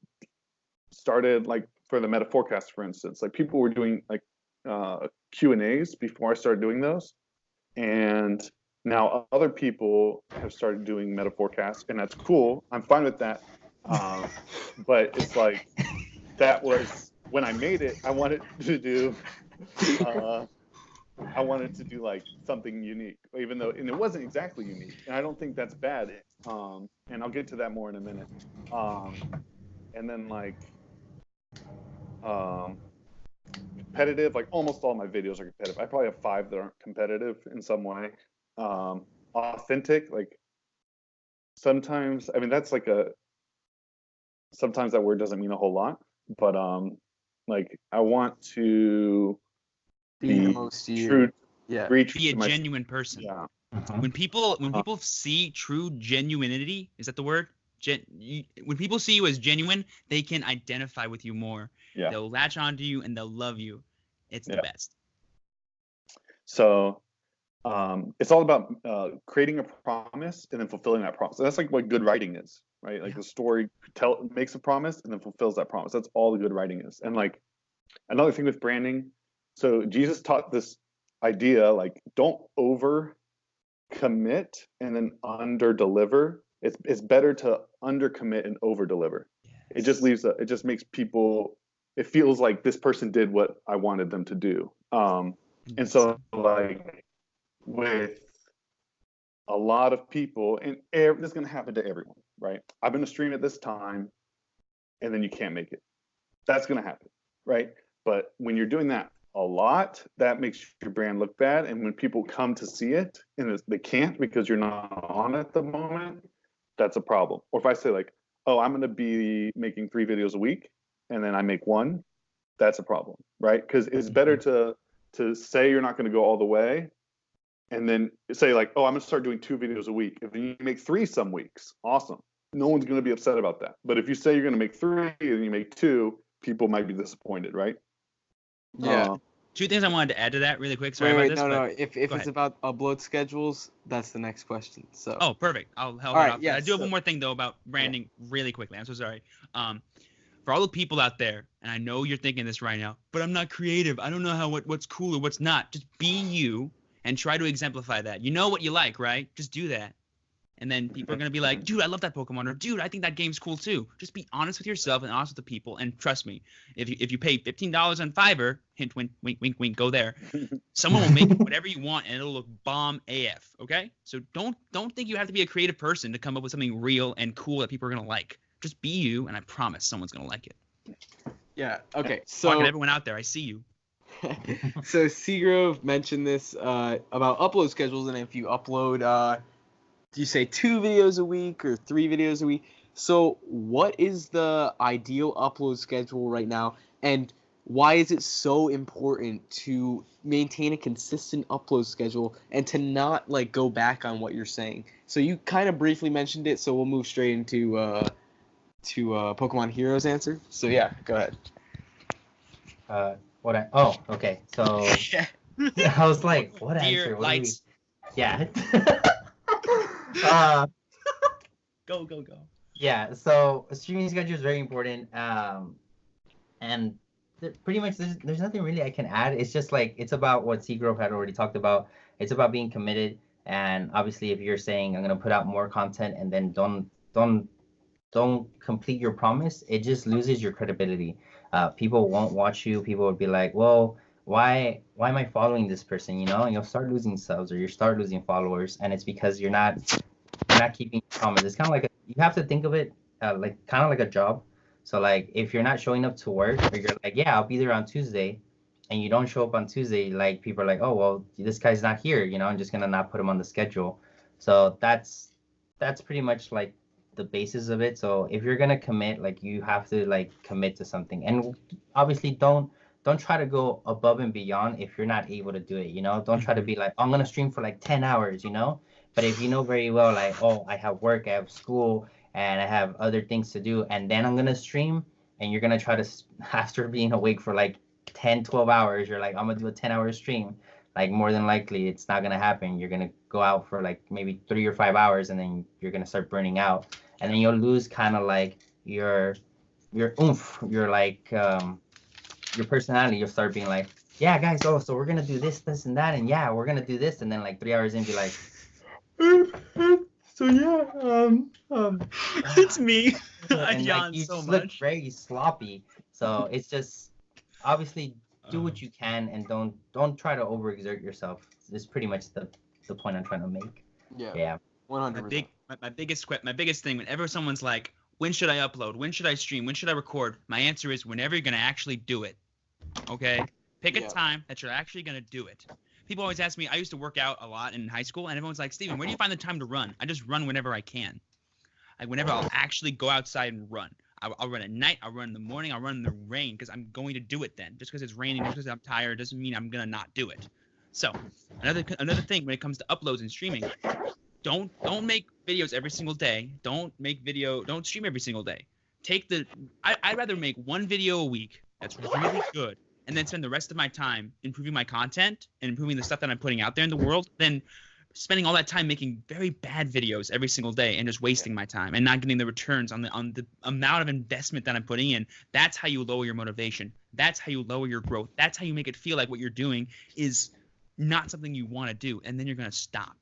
started, like for the meta forecast, for instance, like people were doing like Q&As before I started doing those, and now other people have started doing meta forecasts, and that's cool. I'm fine with that, but it's like that was when I made it. I wanted to do I wanted to do like something unique, even though, and it wasn't exactly unique, and I don't think that's bad. And I'll get to that more in a minute. And then like competitive, like almost all my videos are competitive. I probably have 5 that aren't competitive in some way. Authentic, like sometimes, I mean, that's like sometimes that word doesn't mean a whole lot, but like I want to Be the most you. true, Yeah. be a genuine person. Yeah. When people see true genuinity, is that the word? When people see you as genuine, they can identify with you more. Yeah. They'll latch onto you and they'll love you. It's the best. So it's all about creating a promise and then fulfilling that promise. So that's like what good writing is, right? Like the story makes a promise and then fulfills that promise. That's all the good writing is. And like another thing with branding, so Jesus taught this idea, like don't over commit and then under deliver. It's better to under commit and over deliver. Yes. It just makes people, it feels like this person did what I wanted them to do. And so like with a lot of people, and this is going to happen to everyone, right? I'm going to stream at this time and then you can't make it. That's going to happen, right? But when you're doing that a lot, that makes your brand look bad. And when people come to see it and they can't because you're not on at the moment, that's a problem. Or if I say like, oh, I'm going to be making 3 videos a week and then I make 1, that's a problem, right? Because it's better to say you're not going to go all the way and then say like, oh, I'm going to start doing 2 videos a week. If you make 3 some weeks, awesome. No one's going to be upset about that. But if you say you're going to make 3 and you make 2, people might be disappointed, right? Yeah. 2 things I wanted to add to that really quick. Sorry wait, about this. No. If it's about upload schedules, that's the next question. So. Oh, perfect. I'll help all it right, off. yes, I do have one more thing though about branding really quickly. I'm so sorry. For all the people out there, and I know you're thinking this right now, but I'm not creative. I don't know what's cool or what's not. Just be you and try to exemplify that. You know what you like, right? Just do that. And then people are going to be like, dude, I love that Pokemon, or dude, I think that game's cool too. Just be honest with yourself and honest with the people. And trust me, if you pay $15 on Fiverr, hint, wink, wink, wink, go there. Someone will make whatever you want and it'll look bomb AF. Okay? So don't think you have to be a creative person to come up with something real and cool that people are going to like. Just be you, and I promise someone's going to like it. Yeah. Okay. So talking to everyone out there, I see you. So Seagrove mentioned this about upload schedules, and if you upload, do you say 2 videos a week or 3 videos a week? So what is the ideal upload schedule right now, and why is it so important to maintain a consistent upload schedule and to not like go back on what you're saying? So you kind of briefly mentioned it, so we'll move straight into Pokemon Heroes answer. So yeah, go ahead. Okay. So I was like, what answer? What lights. Yeah. Go. Yeah. So streaming schedule is very important. And pretty much there's nothing really I can add. It's just like it's about what Seagrove had already talked about. It's about being committed. And obviously, if you're saying I'm gonna put out more content and then don't complete your promise, it just loses your credibility. People won't watch you. People would be like, well, why am I following this person? You know, and you'll start losing subs or you start losing followers, and it's because you're not keeping your promise. It's kind of like you have to think of it like kind of like a job. So like if you're not showing up to work, or you're like, yeah, I'll be there on Tuesday, and you don't show up on Tuesday, like people are like, oh well, this guy's not here. You know, I'm just gonna not put him on the schedule. So that's pretty much like the basis of it. So if you're gonna commit, like you have to like commit to something, and obviously don't try to go above and beyond if you're not able to do it. You know, don't try to be like, I'm gonna stream for like 10 hours. You know, but if you know very well, like, oh, I have work, I have school, and I have other things to do, and then I'm gonna stream, and you're gonna try to, after being awake for like 10-12 hours, you're like, I'm gonna do a 10-hour stream. Like more than likely it's not gonna happen. You're gonna go out for like maybe 3 or 5 hours, and then you're gonna start burning out, and then you'll lose kind of like your oomph, your like your personality. You'll start being like, yeah guys, oh, so we're gonna do this and that, and yeah, we're gonna do this, and then like 3 hours in be like, so yeah, it's me. I and yawn like, you so just much. look very sloppy. So it's just obviously do what you can and don't try to overexert yourself. Is pretty much the point I'm trying to make. Yeah. 100%. My biggest thing, whenever someone's like, when should I upload? When should I stream? When should I record? My answer is whenever you're gonna actually do it. Okay? Pick a time that you're actually gonna do it. People always ask me, I used to work out a lot in high school, and everyone's like, Steven, where do you find the time to run? I just run whenever I can. Like whenever I'll actually go outside and run. I'll run at night, I'll run in the morning, I'll run in the rain because I'm going to do it then. Just because it's raining, just because I'm tired doesn't mean I'm gonna not do it. So another thing when it comes to uploads and streaming, don't make videos every single day. Don't stream every single day. I'd rather make one video a week that's really good and then spend the rest of my time improving my content and improving the stuff that I'm putting out there in the world than spending all that time making very bad videos every single day and just wasting my time and not getting the returns on the amount of investment that I'm putting in. That's how you lower your motivation. That's how you lower your growth. That's how you make it feel like what you're doing is not something you want to do, and then you're going to stop.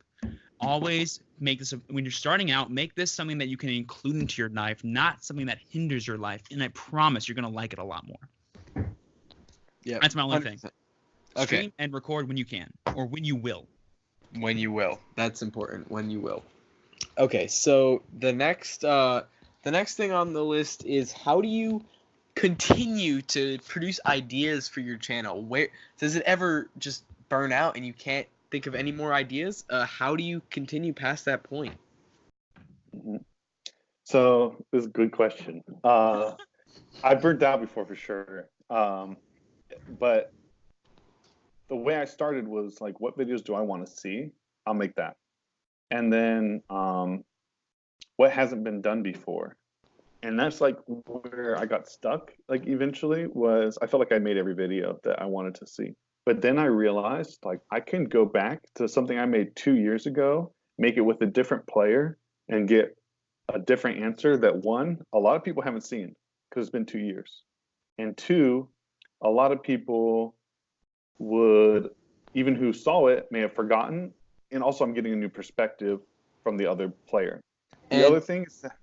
Always make this, when you're starting out, make this something that you can include into your life, not something that hinders your life, and I promise you're going to like it a lot more. Yeah, that's my only thing. Okay. Stream and record when you can, or when you will. When you will. That's important. When you will. Okay, so the next thing on the list is how do you continue to produce ideas for your channel? Where does it ever just burn out and you can't think of any more ideas? How do you continue past that point? So this is a good question. I've burnt out before for sure. But the way I started was like, what videos do I want to see? I'll make that. And then what hasn't been done before? And that's like where I got stuck, like eventually, was I felt like I made every video that I wanted to see. But then I realized like I can go back to something I made 2 years ago, make it with a different player, and get a different answer that, one, a lot of people haven't seen because it's been 2 years. And two, a lot of people would, even who saw it, may have forgotten. And also I'm getting a new perspective from the other player. The other thing is that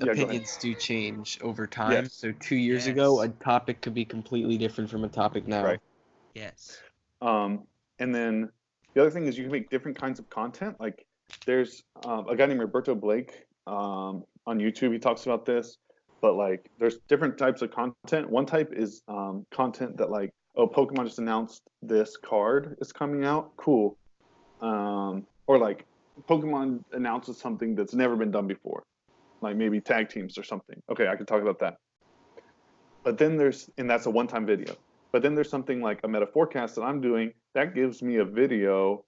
opinions do change over time. Yes. So 2 years ago, a topic could be completely different from a topic now. Right. Yes. And then the other thing is you can make different kinds of content. Like there's a guy named Roberto Blake on YouTube. He talks about this, but like there's different types of content. One type is content that like, oh, Pokemon just announced this card is coming out. Cool. Or like Pokemon announces something that's never been done before, like maybe tag teams or something. Okay, I can talk about that. But then and that's a one-time video. But then there's something like a meta forecast that I'm doing that gives me a video,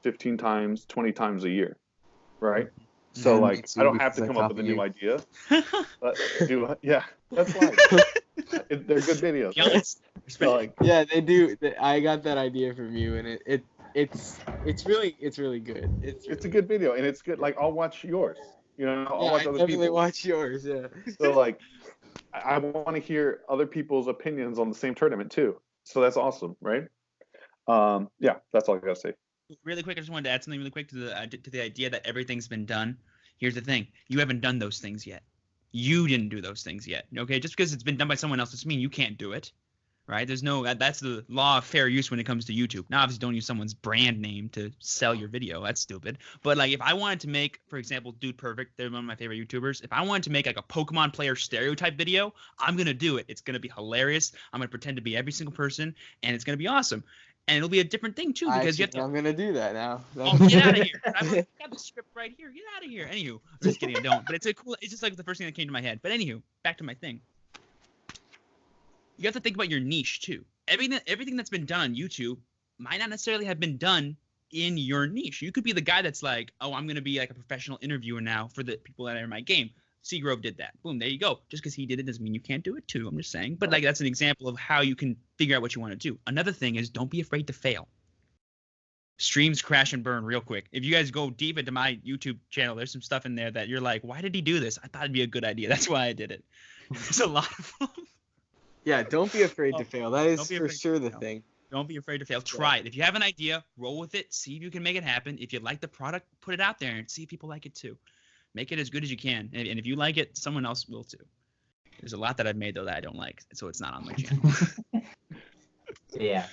15 times, 20 times a year, right? So like I don't have to come up with a new idea. But that's why. They're good videos. So like, yeah, they do. I got that idea from you, and it's really good. It's a good video, and it's good. Like I'll watch yours. I'll watch other people. Watch yours. Yeah. So like, I want to hear other people's opinions on the same tournament too. So that's awesome, right? Yeah, that's all I gotta say. Really quick, I just wanted to add something really quick to the idea that everything's been done. Here's the thing: you haven't done those things yet. You didn't do those things yet. Okay, just because it's been done by someone else doesn't mean you can't do it. Right? That's the law of fair use when it comes to YouTube. Now, obviously, don't use someone's brand name to sell your video. That's stupid. But like, if I wanted to make, for example, Dude Perfect, they're one of my favorite YouTubers. If I wanted to make like a Pokemon player stereotype video, I'm gonna do it. It's gonna be hilarious. I'm gonna pretend to be every single person, and it's gonna be awesome. And it'll be a different thing too because I'm gonna do that now. Oh, get out of here! I got the script right here. Get out of here. Anywho, I'm just kidding. I don't. But it's just like the first thing that came to my head. But anywho, back to my thing. You have to think about your niche too. Everything that's been done on YouTube might not necessarily have been done in your niche. You could be the guy that's like, oh, I'm going to be like a professional interviewer now for the people that are in my game. Seagrove did that. Boom, there you go. Just because he did it doesn't mean you can't do it too. I'm just saying. But like that's an example of how you can figure out what you want to do. Another thing is don't be afraid to fail. Streams crash and burn real quick. If you guys go deep into my YouTube channel, there's some stuff in there that you're like, why did he do this? I thought it'd be a good idea. That's why I did it. There's a lot of them. Yeah, don't be afraid to fail. That is for sure the thing. Don't be afraid to fail. Try it. If you have an idea, roll with it. See if you can make it happen. If you like the product, put it out there and see if people like it too. Make it as good as you can. And if you like it, someone else will too. There's a lot that I've made, though, that I don't like. So it's not on my channel. Yeah.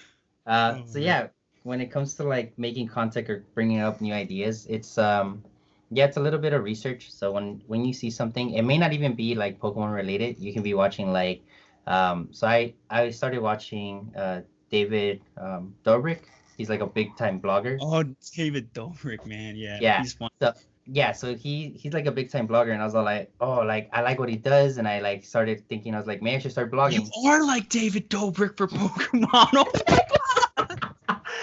So man. yeah, when it comes to like making content or bringing up new ideas, it's yeah, it's a little bit of research. So when you see something, it may not even be like Pokemon related. You can be watching like so I started watching David Dobrik. He's like a big time blogger. Oh, David Dobrik, man. Yeah, Yeah. he's fun. So yeah, so he's like a big time blogger, and I was all like, oh, like I like what he does, and I like started thinking, I was like, maybe I should start You blogging. are like David Dobrik for Pokemon. Oh my god,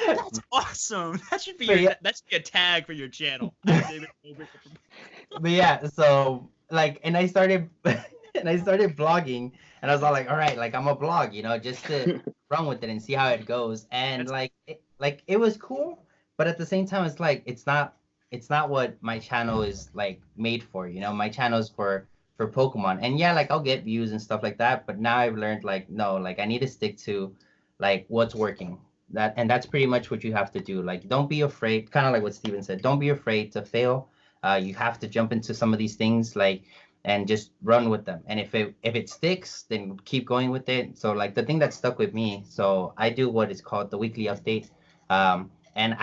that's awesome. That should be So, yeah. that should be a tag for your channel. I'm David Dobrik for But yeah, so like, and I started blogging, and I was all like, all right, like I'm a blog, just to run with it and see how it goes. And That's- like it was cool, but at the same time, it's like it's not what my channel is like made for. My channel is for Pokemon, and yeah, like I'll get views and stuff like that. But now I've learned like no, like I need to stick to like what's working. That's pretty much what you have to do. Like don't be afraid, kind of like what Steven said. Don't be afraid to fail. You have to jump into some of these things like and just run with them. And if it sticks, then keep going with it. So like the thing that stuck with me, so I do what is called the weekly update. And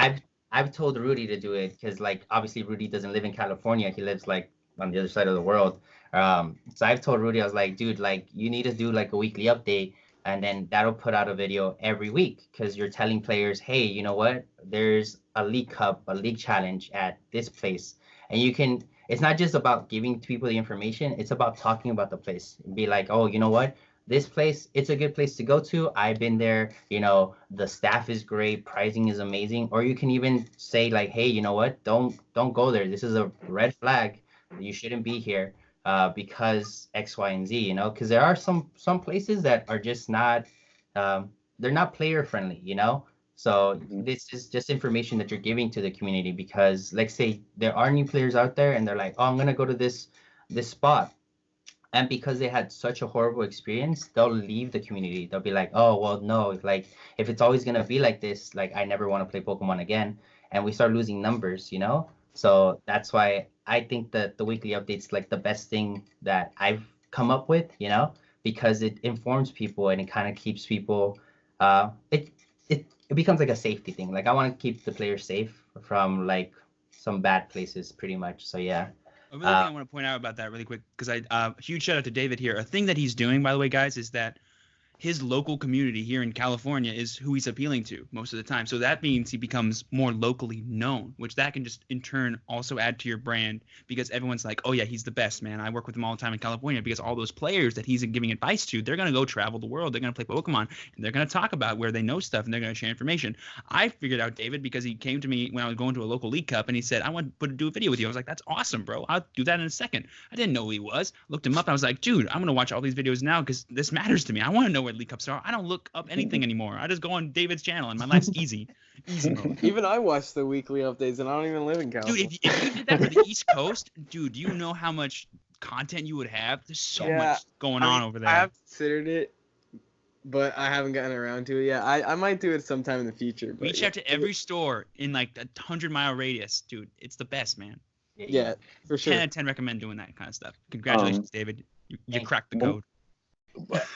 I've told Rudy to do it because like obviously Rudy doesn't live in California. He lives like on the other side of the world. So I've told Rudy, I was like, dude, like you need to do like a weekly update, and then that'll put out a video every week because you're telling players, hey, you know what? There's a league cup, a league challenge at this place, and you can. It's not just about giving people the information. It's about talking about the place. Be like, oh, you know what? This place, it's a good place to go to. I've been there. The staff is great. Pricing is amazing. Or you can even say like, hey, you know what? Don't go there. This is a red flag. You shouldn't be here because X, Y, and Z. Because there are some places that are just not. They're not player friendly. So this is just information that you're giving to the community because, let's say, there are new players out there and they're like, "Oh, I'm gonna go to this spot," and because they had such a horrible experience, they'll leave the community. They'll be like, "Oh, well, no, like if it's always gonna be like this, like I never want to play Pokemon again," and we start losing numbers. So that's why I think that the weekly updates like the best thing that I've come up with, because it informs people and it kind of keeps people. It becomes like a safety thing. Like I want to keep the players safe from like some bad places, pretty much. So yeah. Another thing I want to point out about that really quick, because huge shout out to David here. A thing that he's doing, by the way, guys, is that his local community here in California is who he's appealing to most of the time. So that means he becomes more locally known, which that can just in turn also add to your brand because everyone's like, oh yeah, he's the best, man. I work with him all the time in California because all those players that he's giving advice to, they're going to go travel the world. They're going to play Pokemon and they're going to talk about where they know stuff and they're going to share information. I figured out David because he came to me when I was going to a local league cup and he said, I want to do a video with you. I was like, that's awesome, bro. I'll do that in a second. I didn't know who he was. Looked him up. And I was like, dude, I'm going to watch all these videos now because this matters to me. I want to know where league cups are. I don't look up anything anymore. I just go on David's channel and my life's easy mode. Even I watch the weekly updates, and I don't even live in California. Dude, if you did that for the East Coast, dude, do you know how much content you would have? There's so much going on over there. I have considered it, but I haven't gotten around to it yet. I might do it sometime in the future. But Reach out to every store in like a 100-mile radius, dude. It's the best, man. Yeah, for sure. 10 out of 10 recommend doing that kind of stuff. Congratulations, David. You cracked the code.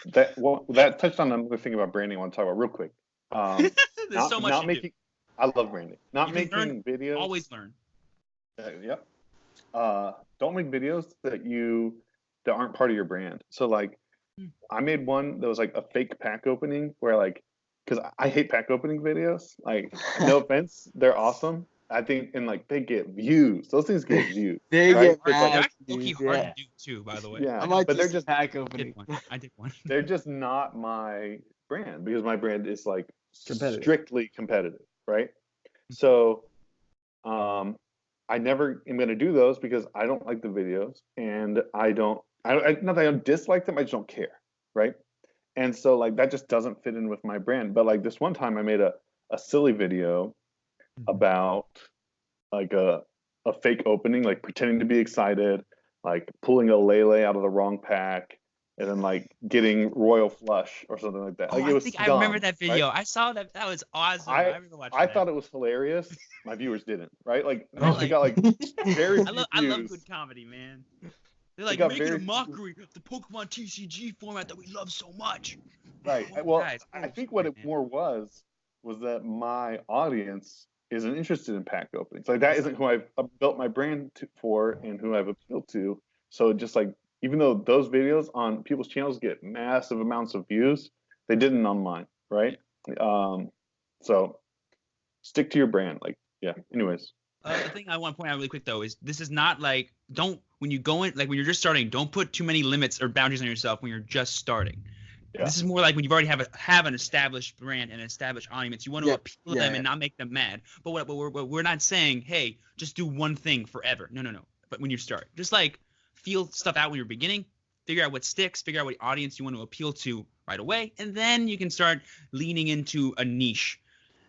That touched on another thing about branding I want to talk about real quick. There's so much to do. I love branding. Not You can making learn, videos. Always learn. Yep. Don't make videos that aren't part of your brand. So like, I made one that was like a fake pack opening where like, because I hate pack opening videos. Like, no offense, they're awesome. I think, and like they get views. Those things get views. They right? get They're mad actually views, hard yeah. to do too, by the way. Yeah, I might but they're just just pack I opening. did one. they're just not my brand because my brand is like Competitive. strictly competitive, right? So, I never am going to do those because I don't like the videos, and not that I don't dislike them, I just don't care, right? And so like that just doesn't fit in with my brand. But like this one time, I made a silly video about like a fake opening, like pretending to be excited, like pulling a Lele out of the wrong pack, and then like getting Royal Flush or something like that. Oh, Like it was I remember dumb, that video. right? I saw that. That was awesome. I remember watching I that. thought it was hilarious. My viewers didn't, right? Like Really? they got like very few I love views. good comedy, man. They're like got making a very- mockery of the Pokemon TCG format that we love so much. Right. Well, Guys, I think what it man. more was that my audience isn't interested in pack openings. Like that isn't who I've built my brand for and who I've appealed to. So just like, even though those videos on people's channels get massive amounts of views, they didn't on mine, right? So stick to your brand. Like, yeah. Anyways. The thing I want to point out really quick though is this is not like when you go in, like when you're just starting, don't put too many limits or boundaries on yourself when you're just starting. Yeah. This is more like when you've already have an established brand and an established audience. You want to appeal to them and not make them mad. But we're not saying, hey, just do one thing forever. No. But when you start, just like feel stuff out when you're beginning, figure out what sticks, figure out what audience you want to appeal to right away, and then you can start leaning into a niche.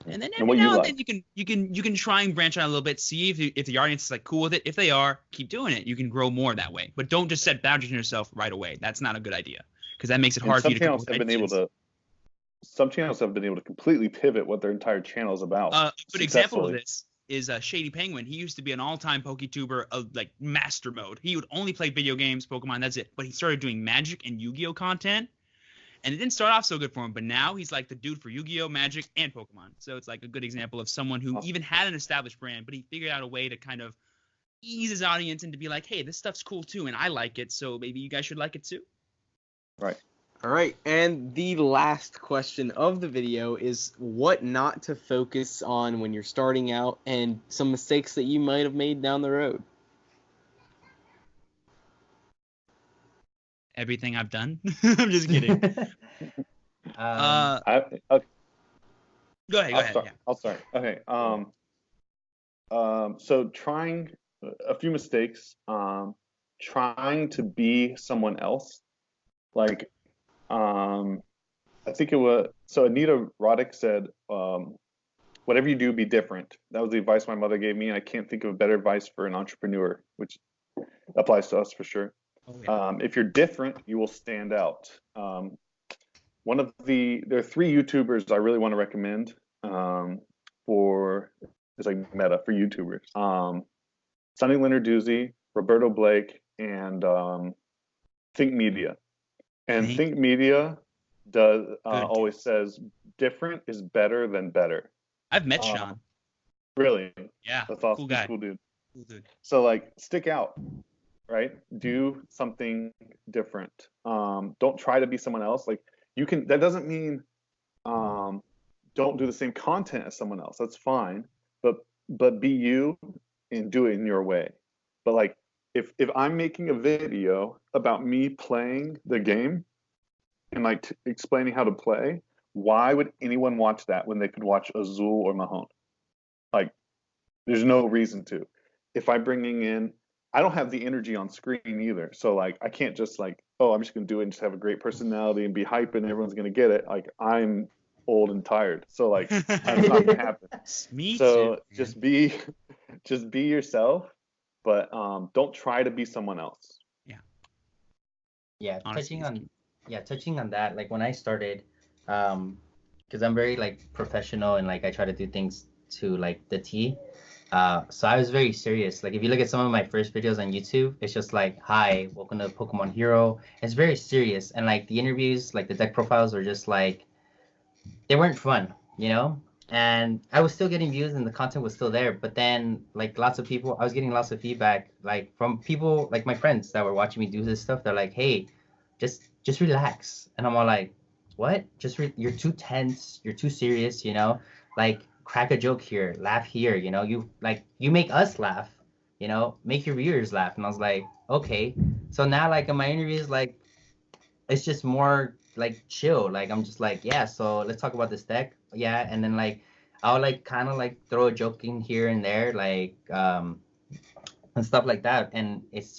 And then every now and then you can try and branch out a little bit, see if the audience is like cool with it. If they are, keep doing it. You can grow more that way. But don't just set boundaries on yourself right away. That's not a good idea because that makes it hard for you to come up with ideas. Some channels have been able to completely pivot what their entire channel is about. A good example of this is Shady Penguin. He used to be an all-time PokeTuber, like master mode. He would only play video games, Pokemon, that's it. But he started doing Magic and Yu-Gi-Oh content. And it didn't start off so good for him, but now he's like the dude for Yu-Gi-Oh, Magic, and Pokemon. So it's like a good example of someone who even had an established brand, but he figured out a way to kind of ease his audience and to be like, hey, this stuff's cool too, and I like it, so maybe you guys should like it too. Right. All right, and the last question of the video is what not to focus on when you're starting out and some mistakes that you might have made down the road. Everything I've done. I'm just kidding. Okay. Go ahead. Yeah. I'll start. Okay. So trying a few mistakes. Trying to be someone else. Like, I think it was so. Anita Roddick said, "Whatever you do, be different." That was the advice my mother gave me. I can't think of a better advice for an entrepreneur, which applies to us for sure. Oh, yeah. If you're different, you will stand out. There are 3 YouTubers I really want to recommend it's like meta for YouTubers. Sonny Lenarduzzi, Roberto Blake, and Think Media. And Think Media does always says different is better than better. I've met Sean. Really? Yeah. That's awesome. Cool guy. Cool dude. Cool dude. So like stick out. Right? Do something different. Don't try to be someone else. Like that doesn't mean don't do the same content as someone else. That's fine. But be you and do it in your way. But like if I'm making a video about me playing the game and like explaining how to play, why would anyone watch that when they could watch Azul or Mahone? Like there's no reason to. If I'm bringing in I don't have the energy on screen either. So like I can't just like, oh, I'm just gonna do it and just have a great personality and be hype and everyone's gonna get it. Like I'm old and tired. So like that's not gonna happen. Me so too. just be yourself, but don't try to be someone else. Yeah. Yeah, Honestly, touching on that, like when I started, because I'm very like professional and like I try to do things to like the T. So I was very serious. Like if you look at some of my first videos on YouTube, it's just like, hi, welcome to Pokemon Hero. It's very serious. And like the interviews, like the deck profiles were just like, they weren't fun, you know? And I was still getting views and the content was still there. But then like I was getting lots of feedback, like from people, like my friends that were watching me do this stuff. They're like, hey, just relax. And I'm all like, what? You're too tense. You're too serious, you know? Like, crack a joke here, laugh here, you know, you make us laugh, you know, make your viewers laugh. And I was like, okay. So now like in my interviews, like it's just more like chill. Like I'm just like, yeah, so let's talk about this deck. Yeah. And then like I'll like kind of like throw a joke in here and there, like and stuff like that. And it's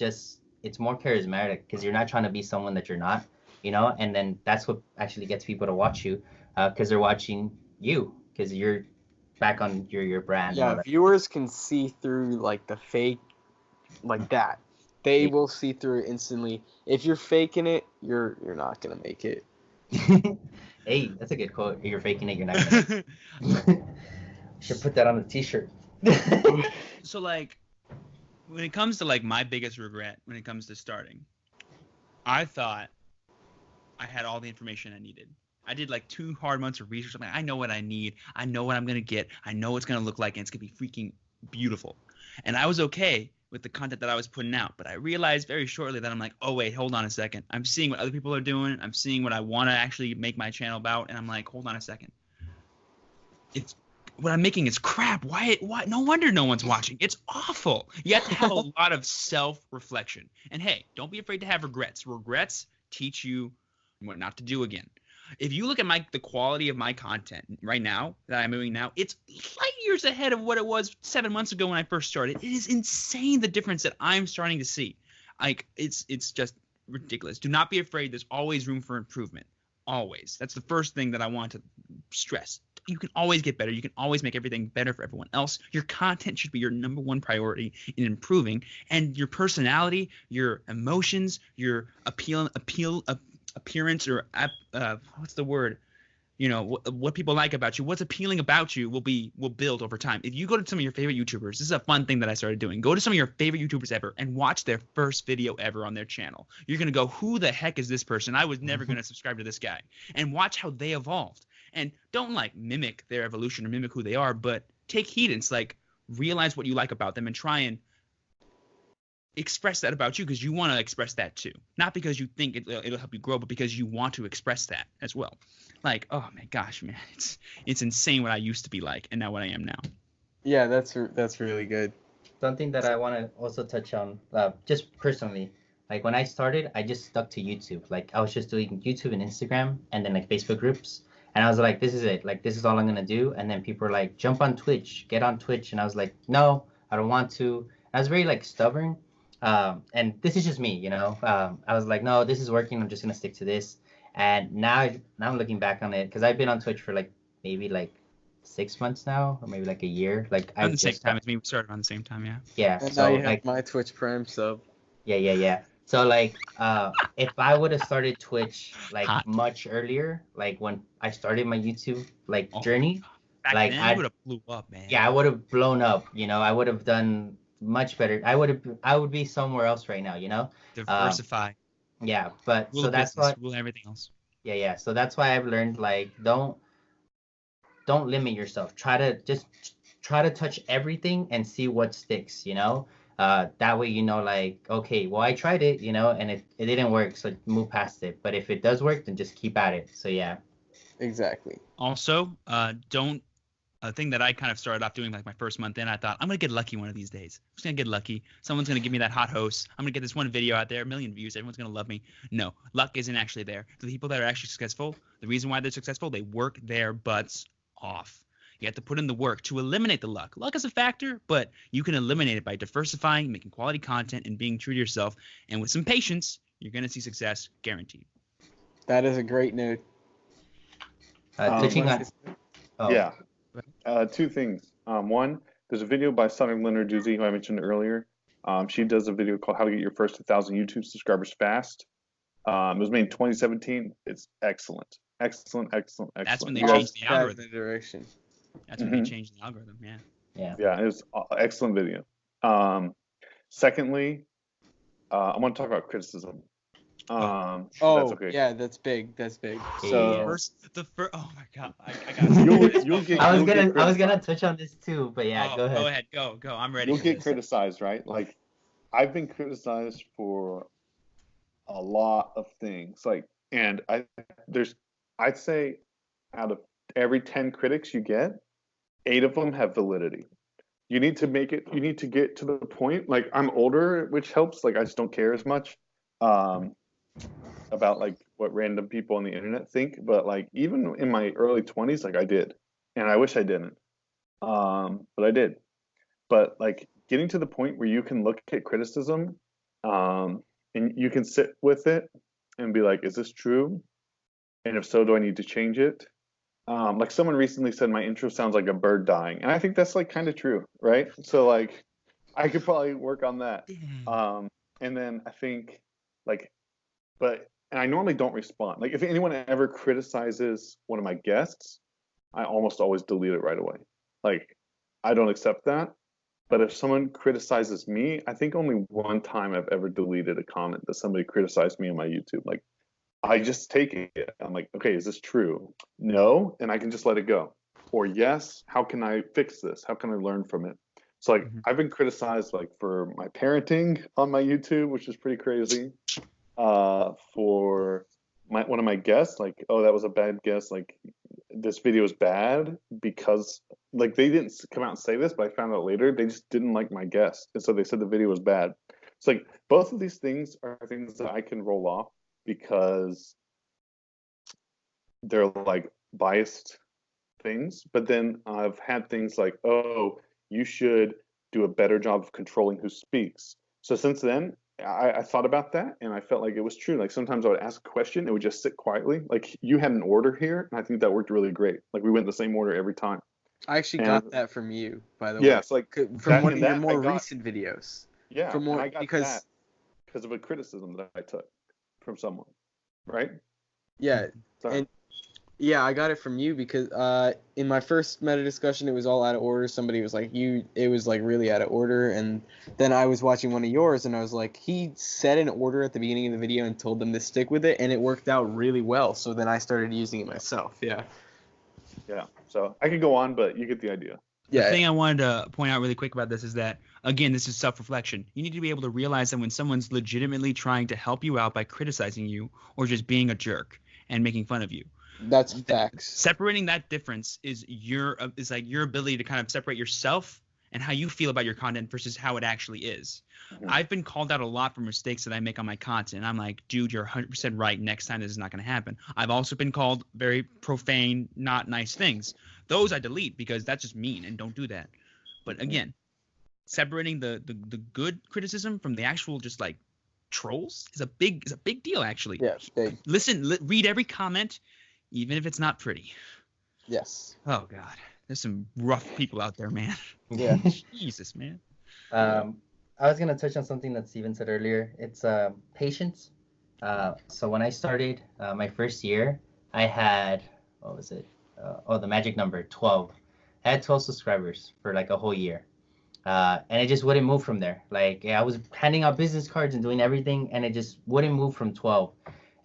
more charismatic because you're not trying to be someone that you're not, you know. And then that's what actually gets people to watch you, because they're watching you because you're back on your brand. Yeah, viewers can see through like the fake like that. They will see through it instantly. If you're faking it, you're not gonna make it. Hey, that's a good quote. If you're faking it, you're not gonna. Should put that on a t-shirt. So like when it comes to like my biggest regret when it comes to starting, I thought I had all the information I needed. I did like 2 hard months of research. I'm like, I know what I need. I know what I'm gonna get. I know what it's gonna look like, and it's gonna be freaking beautiful. And I was okay with the content that I was putting out, but I realized very shortly that I'm like, oh wait, hold on a second. I'm seeing what other people are doing. I'm seeing what I want to actually make my channel about, and I'm like, hold on a second. It's what I'm making is crap. Why? No wonder no one's watching. It's awful. You have to have a lot of self-reflection. And hey, don't be afraid to have regrets. Regrets teach you what not to do again. If you look at the quality of my content right now that I'm doing now, it's light years ahead of what it was 7 months ago when I first started. It is insane the difference that I'm starting to see. Like it's just ridiculous. Do not be afraid. There's always room for improvement. Always. That's the first thing that I want to stress. You can always get better. You can always make everything better for everyone else. Your content should be your number one priority in improving, and your personality, your emotions, your appearance, or what's the word? You know, what people like about you, what's appealing about you will build over time. If you go to some of your favorite YouTubers, this is a fun thing that I started doing. Go to some of your favorite YouTubers ever and watch their first video ever on their channel. You're going to go, who the heck is this person? I was never going to subscribe to this guy. And watch how they evolved. And don't like mimic their evolution or mimic who they are, but take heed and realize what you like about them and try and express that about you because you want to express that too. Not because you think it'll help you grow, but because you want to express that as well. Like, oh my gosh, man, it's insane what I used to be like and now what I am now. Yeah, that's really good. Something that I want to also touch on, just personally, like when I started, I just stuck to YouTube. Like I was just doing YouTube and Instagram and then like Facebook groups. And I was like, this is it. Like, this is all I'm going to do. And then people were like, jump on Twitch, get on Twitch. And I was like, no, I don't want to. I was very like stubborn. And this is just me, you know. I was like, no, this is working. I'm just going to stick to this. And now I'm looking back on it because I've been on Twitch for like maybe like 6 months now, or maybe like a year. Like at the same time as me, we started around the same time, yeah. Yeah. And so now you have like my Twitch Prime sub. Yeah. So like, if I would have started Twitch like much earlier, like when I started my YouTube journey, back like then, I would have blew up, man. Yeah, I would have blown up. You know, I would have done much better. I would be somewhere else right now. You know, diversify. Yeah, but rule so that's business, why rule everything else. Yeah. So that's why I've learned like don't limit yourself. Try to touch everything and see what sticks. You know. That way, you know, like, okay, well, I tried it, you know, and it didn't work, so move past it. But if it does work, then just keep at it. So, yeah. Exactly. Also, a thing that I kind of started off doing like my first month in, I thought, I'm going to get lucky one of these days. I'm just going to get lucky. Someone's going to give me that hot host. I'm going to get this one video out there, 1 million views. Everyone's going to love me. No, luck isn't actually there. The people that are actually successful, the reason why they're successful, they work their butts off. You have to put in the work to eliminate the luck. Luck is a factor, but you can eliminate it by diversifying, making quality content, and being true to yourself. And with some patience, you're going to see success guaranteed. That is a great note. Touching on... Oh. Yeah. 2 things. One, there's a video by Sonic Leonarduzzi, who I mentioned earlier. She does a video called How to Get Your First 1,000 YouTube Subscribers Fast. It was made in 2017. It's excellent. Excellent. That's when they changed the algorithm. Direction. That's when they changed the algorithm, Yeah, it was an excellent video. Secondly, I want to talk about criticism. That's okay. Yeah, that's big. So oh my god, I got you'll get. I was gonna touch on this too, but yeah, go ahead. Go. I'm ready. You'll get criticized, right? Like, I've been criticized for a lot of things. Like, and I'd say out of every 10 critics you get, 8 of them have validity. You need to get to the point. Like, I'm older, which helps. Like, I just don't care as much about like what random people on the internet think. But like, even in my early 20s, like, I did, and I wish I didn't, but I did. But like, getting to the point where you can look at criticism, and you can sit with it and be like, is this true? And if so, do I need to change it? Like, someone recently said my intro sounds like a bird dying, and I think that's like kind of true, right? So like, I could probably work on that. And then I think like, and I normally don't respond. Like, if anyone ever criticizes one of my guests, I almost always delete it right away. Like, I don't accept that. But if someone criticizes me, I think only one time I've ever deleted a comment that somebody criticized me on my YouTube. Like, I just take it. I'm like, okay, is this true? No, and I can just let it go. Or yes, how can I fix this? How can I learn from it? So like I've been criticized like for my parenting on my YouTube, which is pretty crazy. For one of my guests, like, oh, that was a bad guess. Like this video is bad because like they didn't come out and say this, but I found out later they just didn't like my guest, and so they said the video was bad. It's like both of these things are things that I can roll off because they're like biased things. But then I've had things like, oh, you should do a better job of controlling who speaks. So since then, I thought about that and I felt like it was true. Like sometimes I would ask a question, it would just sit quietly. Like you had an order here, and I think that worked really great. Like we went the same order every time. I actually got that from you, by the way. Yes, like from one of your more recent videos. Yeah, from more, and I got that because of a criticism that I took from someone, right? Yeah, and yeah, I got it from you because in my first meta discussion, it was all out of order. Somebody was like, it was like really out of order. And then I was watching one of yours and I was like, he said an order at the beginning of the video and told them to stick with it. And it worked out really well. So then I started using it myself. Yeah. Yeah. So I could go on, but you get the idea. The thing I wanted to point out really quick about this is that, again, this is self-reflection. You need to be able to realize that when someone's legitimately trying to help you out by criticizing you or just being a jerk and making fun of you. That's facts. Separating that difference is like your ability to kind of separate yourself and how you feel about your content versus how it actually is. Mm-hmm. I've been called out a lot for mistakes that I make on my content. I'm like, dude, you're 100% right. Next time this is not going to happen. I've also been called very profane, not nice things. Those I delete because that's just mean and don't do that. But again, separating the good criticism from the actual just like trolls is a big deal actually. Yeah, big. Read every comment, even if it's not pretty. Yes. Oh God, there's some rough people out there, man. Yeah. Jesus, man. I was gonna touch on something that Steven said earlier. It's patience. So when I started my first year, I had the magic number 12. I had 12 subscribers for like a whole year, and it just wouldn't move from there. Like I was handing out business cards and doing everything, and it just wouldn't move from 12.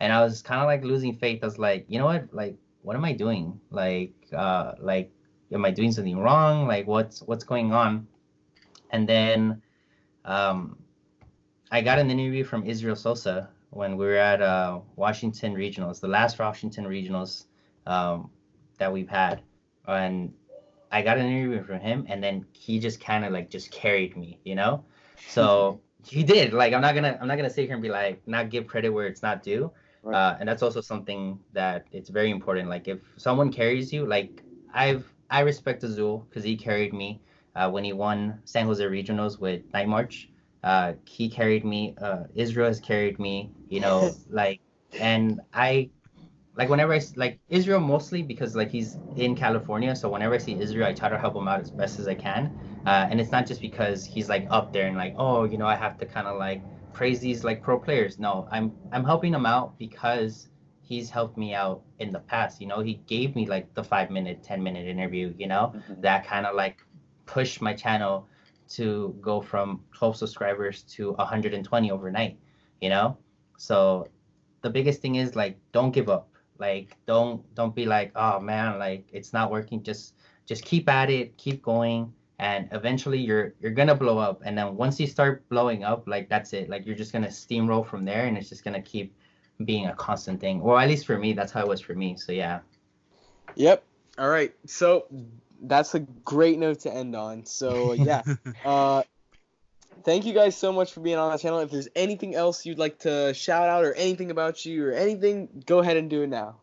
And I was kind of like losing faith. I was like, you know what? Like, what am I doing? Like, am I doing something wrong? Like, what's going on? And then, I got an interview from Israel Sosa when we were at Washington Regionals, the last Washington Regionals that we've had, and I got an interview from him, and then he just kind of like just carried me, you know. So he did. Like, I'm not gonna sit here and be like not give credit where it's not due. Right. And that's also something that it's very important. Like if someone carries you, like I respect Azul because he carried me when he won San Jose Regionals with Night March. He carried me. Israel has carried me. You know, like, and I like whenever I like Israel mostly because like he's in California. So whenever I see Israel, I try to help him out as best as I can. And it's not just because he's like up there and like, oh, you know, I have to kind of like praise these like pro players. No, I'm helping him out because he's helped me out in the past. You know, he gave me like the 5-minute, 10-minute interview, you know, that kind of like pushed my channel to go from 12 subscribers to 120 overnight, you know? So the biggest thing is like, don't give up. Like, don't be like, oh man, like it's not working. Just keep at it, keep going. And eventually you're gonna blow up. And then once you start blowing up, like that's it. Like you're just gonna steamroll from there, and it's just gonna keep being a constant thing. Or at least for me, that's how it was for me. So yeah. Yep. All right. So that's a great note to end on. So yeah. Thank you guys so much for being on the channel. If there's anything else you'd like to shout out or anything about you or anything, go ahead and do it now.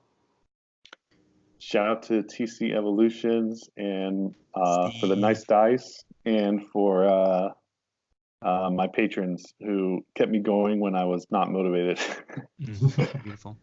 Shout out to TC Evolutions and for the nice dice and for my patrons who kept me going when I was not motivated. Beautiful.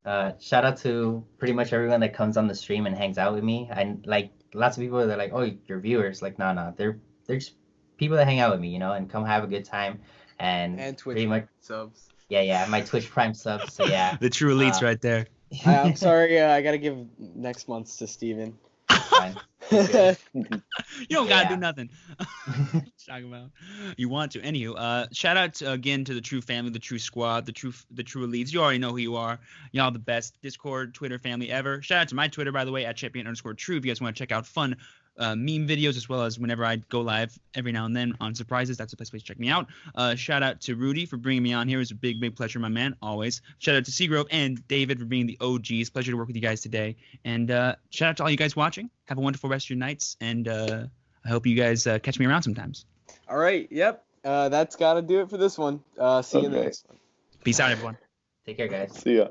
Shout out to pretty much everyone that comes on the stream and hangs out with me. And like lots of people they're like, oh, you're viewers. Like, no, they're just people that hang out with me, you know, and come have a good time. And Twitch pretty much subs. Yeah, my Twitch Prime subs. So yeah. The true elites right there. I'm sorry, I gotta give next month's to Steven. Fine. good. You don't gotta do Yeah. nothing. Talking about you want to. Anywho, shout out again to the True family, the True squad, the True elites. You already know who you are. Y'all the best Discord, Twitter family ever. Shout out to my Twitter, by the way, at @champion_true. If you guys want to check out fun meme videos, as well as whenever I go live every now and then on surprises, that's the best place to check me out. Shout out to Rudy for bringing me on here. It's a big pleasure, my man, always. Shout out to Seagrove and David for being the OGs. Pleasure to work with you guys today. And shout out to all you guys watching. Have a wonderful rest of your nights, and I hope you guys catch me around sometimes. All right. Yep. That's got to do it for this one. See you in the Okay. next one. Peace out, everyone. Take care, guys. See ya.